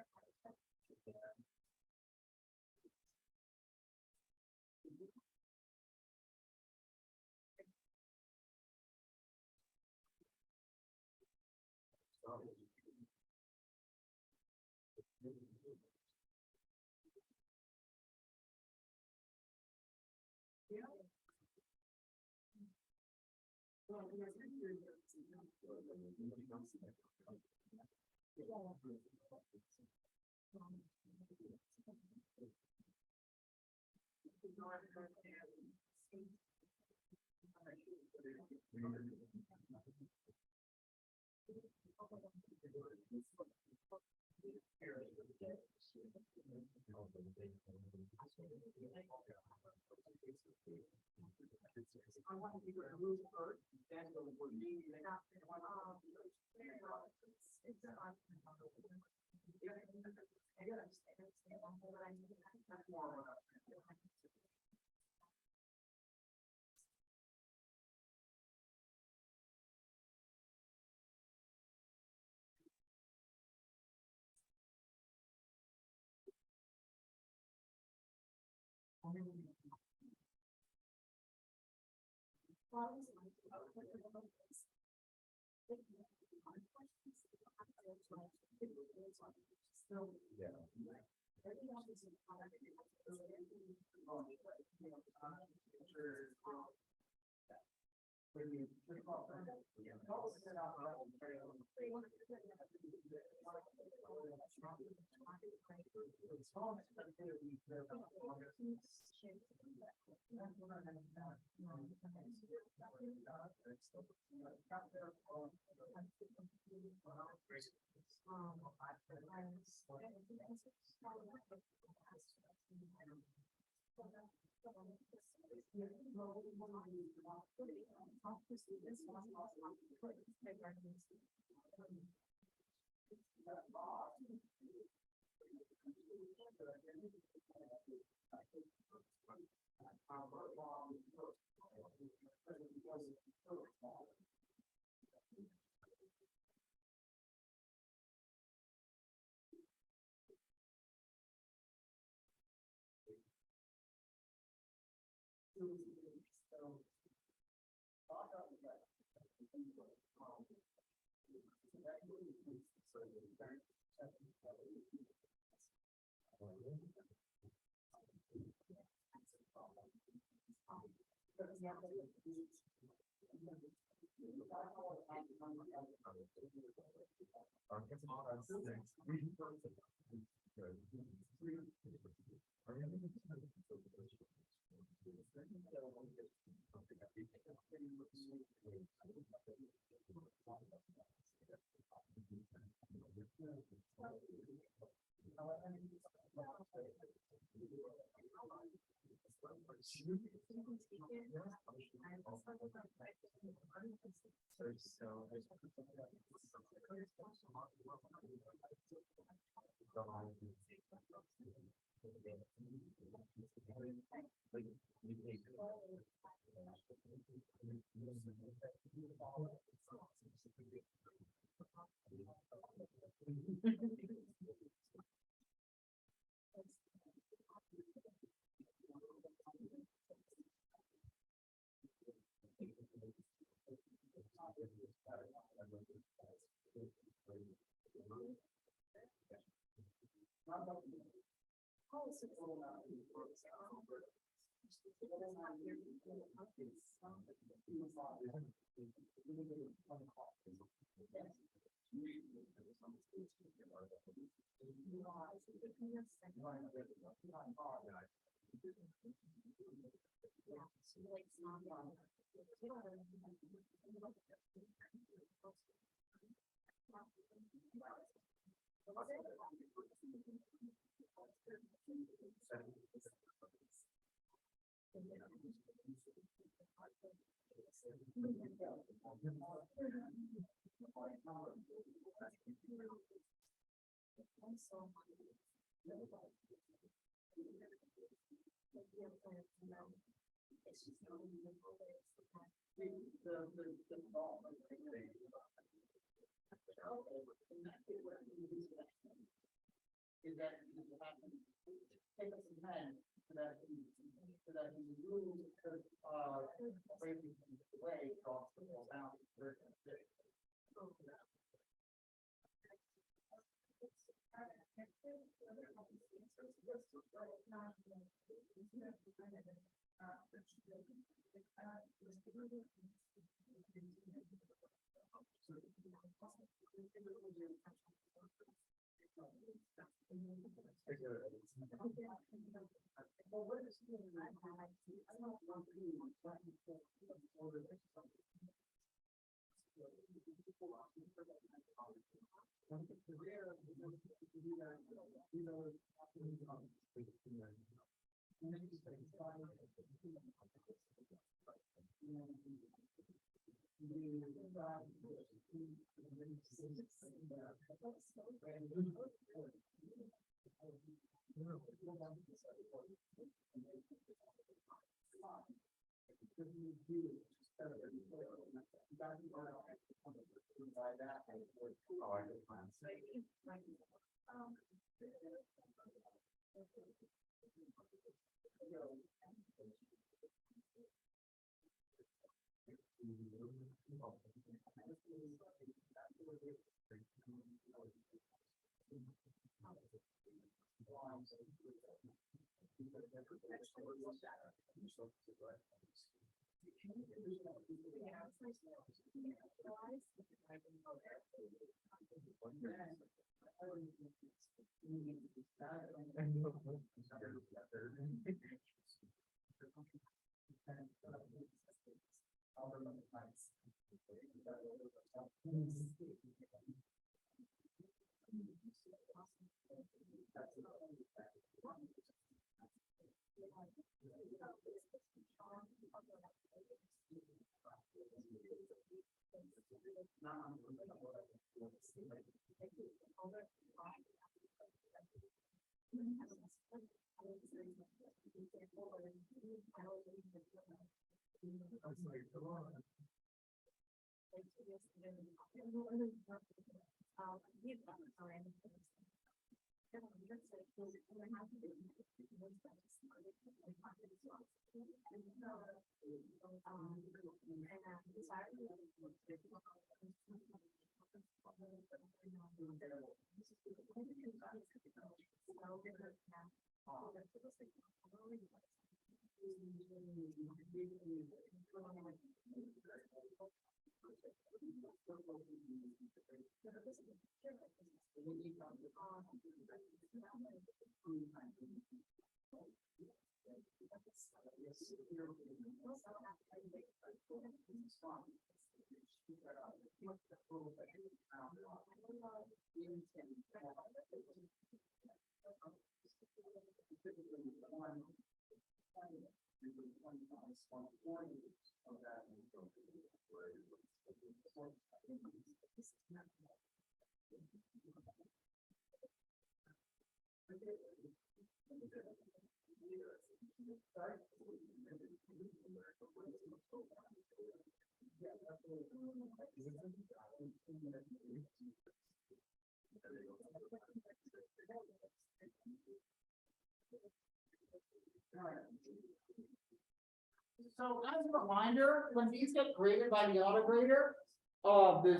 So as a reminder, when these get graded by the auto grader,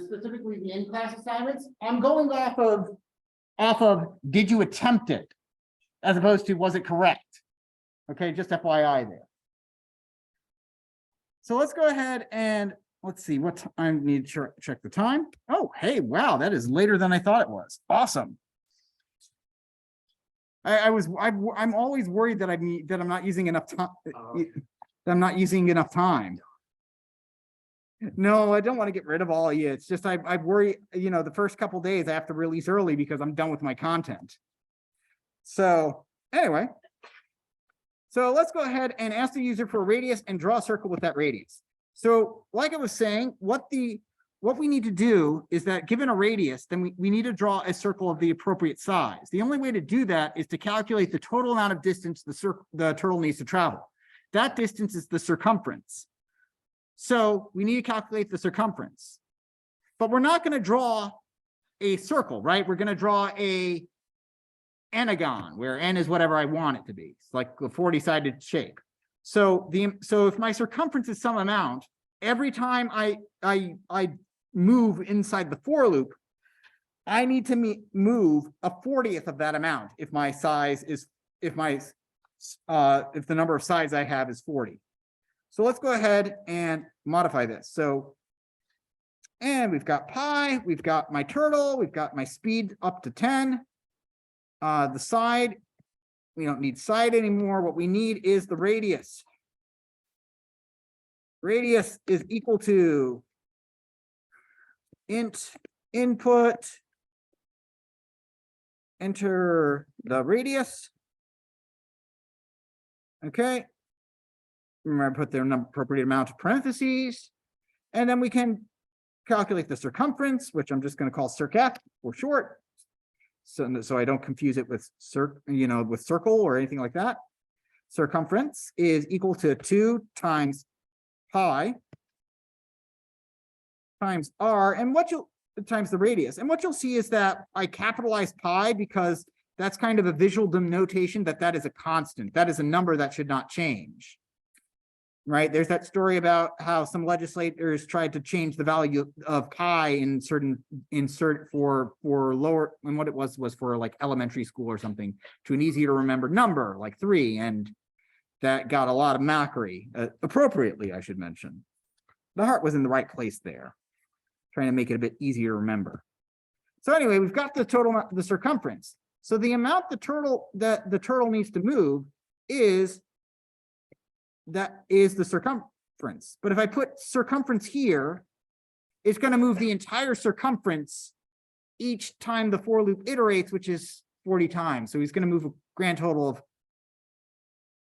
specifically the in-class assignments, I'm going off of did you attempt it, as opposed to was it correct? Okay, just FYI there. So let's go ahead and let's see what I need to check the time. Oh, hey, wow, that is later than I thought it was. Awesome. I'm always worried that I'm not using enough time. I'm not using enough time. No, I don't want to get rid of all of you. It's just I worry, you know, the first couple days I have to release early because I'm done with my content. So anyway, so let's go ahead and ask the user for a radius and draw a circle with that radius. So like I was saying, what we need to do is that given a radius, then we need to draw a circle of the appropriate size. The only way to do that is to calculate the total amount of distance the turtle needs to travel. That distance is the circumference. So we need to calculate the circumference. But we're not going to draw a circle, right? We're going to draw a anagon, where n is whatever I want it to be. It's like a 40-sided shape. So if my circumference is some amount, every time I move inside the for loop, I need to move a 40th of that amount if my size is if the number of sides I have is 40. So let's go ahead and modify this. So, and we've got pi, we've got my turtle, we've got my speed up to 10. The side, we don't need side anymore. What we need is the radius. Radius is equal to int input, enter the radius, Okay. Remember, I put the appropriate amount of parentheses, and then we can calculate the circumference, which I'm just going to call circ for short. So I don't confuse it with with circle or anything like that. Circumference is equal to 2 times pi times r, and times the radius. And what you'll see is that I capitalize pi because that's kind of a visual denotation that is a constant. That is a number that should not change. Right? There's that story about how some legislators tried to change the value of pi in for lower, and what it was for like elementary school or something, to an easy to remember number like 3, and that got a lot of mockery, appropriately, I should mention. The heart was in the right place there, trying to make it a bit easier to remember. So anyway, we've got the circumference. So the amount the turtle needs to move is the circumference. But if I put circumference here, it's going to move the entire circumference each time the for loop iterates, which is 40 times. So he's going to move a grand total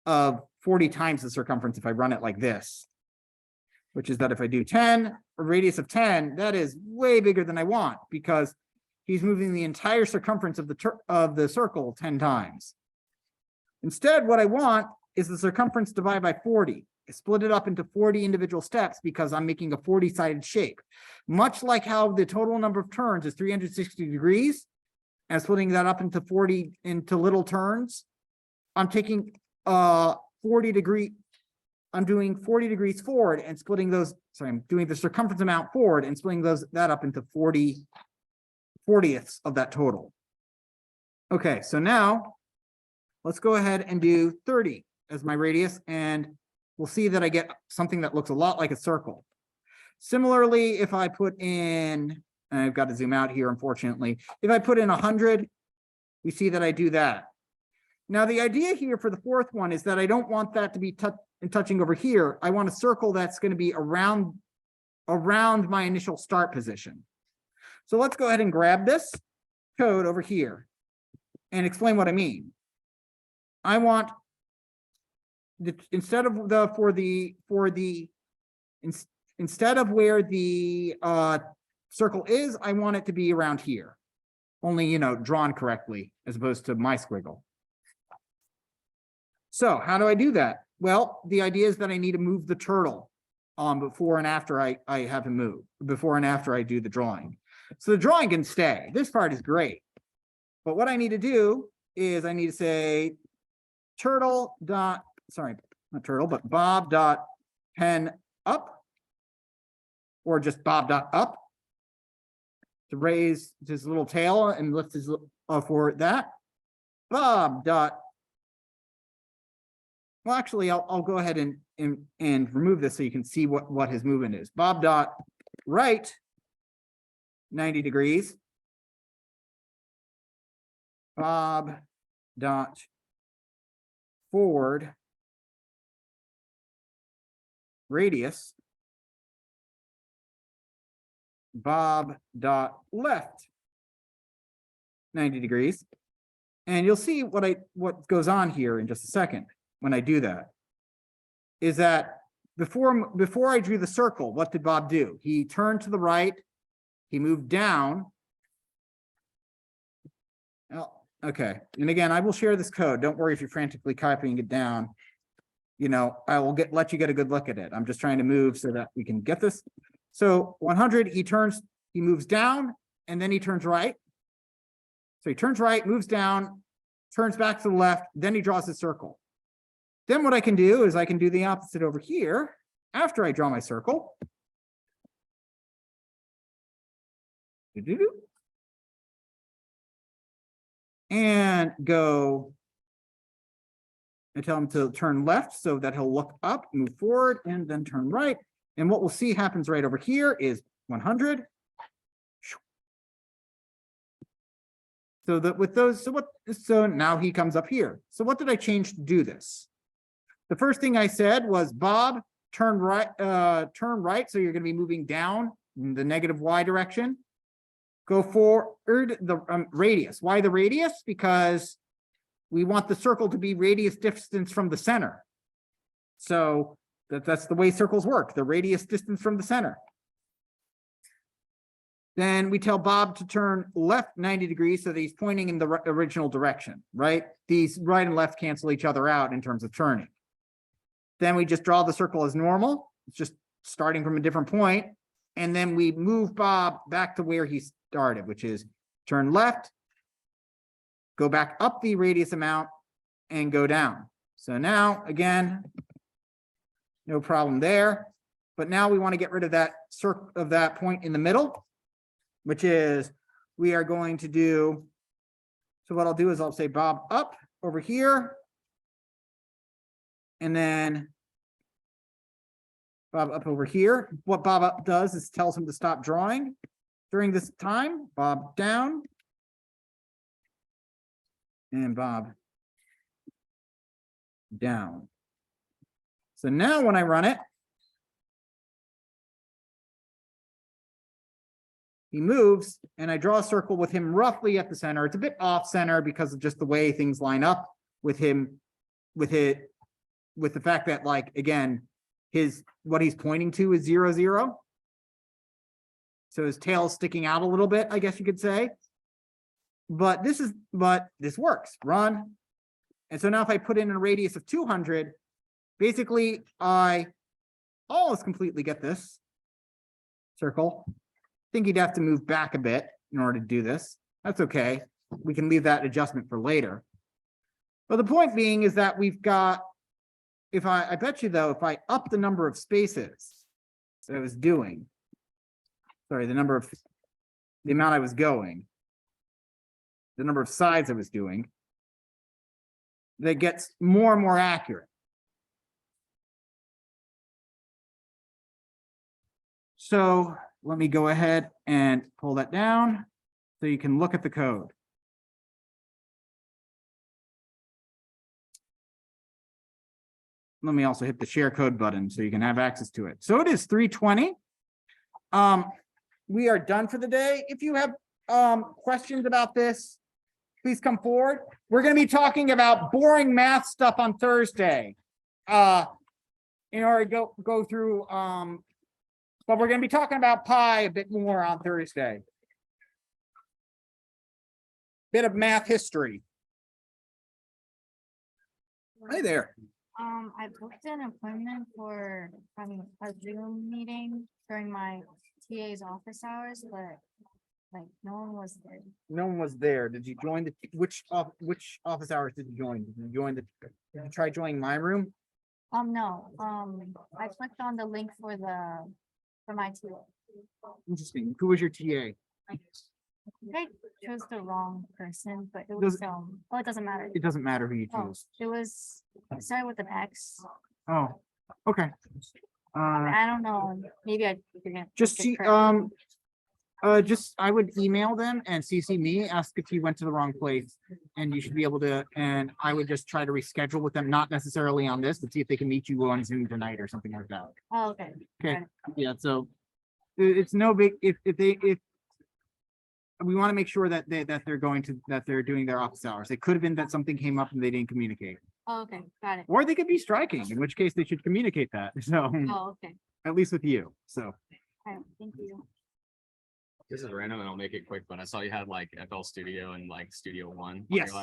of 40 times the circumference if I run it like this, which is that if I do 10, a radius of 10, that is way bigger than I want, because he's moving the entire circumference of the circle 10 times. Instead, what I want is the circumference divided by 40. I split it up into 40 individual steps because I'm making a 40-sided shape. Much like how the total number of turns is 360 degrees, and splitting that up into 40 into little turns, I'm taking 40 degree, I'm doing 40 degrees forward and splitting those, I'm doing the circumference amount forward and splitting that up into 40ths of that total. Okay, so now let's go ahead and do 30 as my radius, and we'll see that I get something that looks a lot like a circle. Similarly, if I put in, and I've got to zoom out here, unfortunately, if I put in 100, we see that I do that. Now, the idea here for the fourth one is that I don't want that to be touching over here. I want a circle that's going to be around my initial start position. So let's go ahead and grab this code over here and explain what I mean. I want instead of instead of where the circle is, I want it to be around here, only drawn correctly as opposed to my squiggle. So how do I do that? Well, the idea is that I need to move the turtle before and after I have him move, before and after I do the drawing. So the drawing can stay. This part is great. But what I need to do is I need to say turtle dot, sorry, not turtle, but bob dot pen up, or just bob dot up to raise his little tail and lift his for that. Bob dot, well, actually, I'll go ahead and remove this so you can see what his movement is. Bob dot right 90 degrees. Bob dot forward radius. Bob dot left 90 degrees. And you'll see what goes on here in just a second when I do that. Is that before I drew the circle, what did Bob do? He turned to the right, he moved down. Oh, okay, and again, I will share this code. Don't worry if you're frantically copying it down. I will let you get a good look at it. I'm just trying to move so that we can get this. So 100, he moves down, and then he turns right. So he turns right, moves down, turns back to the left, then he draws a circle. Then what I can do is I can do the opposite over here after I draw my circle. And go and tell him to turn left so that he'll look up, move forward, and then turn right. And what we'll see happens right over here is 100. So that with those, so now he comes up here. So what did I change to do this? The first thing I said was Bob, turn right. So you're going to be moving down in the negative Y direction. Go forward the radius. Why the radius? Because we want the circle to be radius distance from the center. So that's the way circles work, the radius distance from the center. Then we tell Bob to turn left 90 degrees so that he's pointing in the original direction, right? These right and left cancel each other out in terms of turning. Then we just draw the circle as normal. It's just starting from a different point. And then we move Bob back to where he started, which is turn left, go back up the radius amount, and go down. So now, again, no problem there. But now we want to get rid of that circle of that point in the middle, which is we are going to do. So what I'll do is I'll say Bob up over here. And then Bob up over here. What Bob up does is tells him to stop drawing during this time. Bob down. And Bob down. So now when I run it, he moves and I draw a circle with him roughly at the center. It's a bit off center because of just the way things line up with him, with the fact that, like, again, what he's pointing to is 0, 0. So his tail is sticking out a little bit, I guess you could say. But this works. Run. And so now if I put in a radius of 200, basically I almost completely get this circle. I think he'd have to move back a bit in order to do this. That's okay. We can leave that adjustment for later. But the point being is that we've got, I bet you though, if I up the number of spaces that I was doing, sorry, the amount I was going, the number of sides I was doing, that gets more and more accurate. So let me go ahead and pull that down so you can look at the code. Let me also hit the share code button so you can have access to it. So it is 3:20. We are done for the day. If you have questions about this, please come forward. We're going to be talking about boring math stuff on Thursday. In order to go through, but we're going to be talking about pi a bit more on Thursday. Bit of math history. Hi there. I booked an appointment for a Zoom meeting during my TA's office hours, but like no one was there. No one was there. Did you join which office hours did you join? Did you try joining my room? No. I clicked on the link for my TA. Interesting. Who was your TA? I chose the wrong person, but it was oh, it doesn't matter. It doesn't matter who you Oh, choose. it started with an X. Oh, okay. I don't know. Maybe I didn't. Just look it see, correctly. I would email them and CC me, ask if you went to the wrong place, and you should be able to, and I would just try to reschedule with them, not necessarily on this, but see if they can meet you on Zoom tonight or something like that. Oh, okay. Okay, Got it. yeah, so it's no big, if we want to make sure that they're doing their office hours. It could have been that something came up and they didn't communicate, Oh, okay. Got it. or they could be striking, in which case they should communicate that. So Oh, okay. at least with you, so. All right. Thank you. This is random and I'll make it quick, but I saw you had like FL Studio and like Studio One. on your Yes.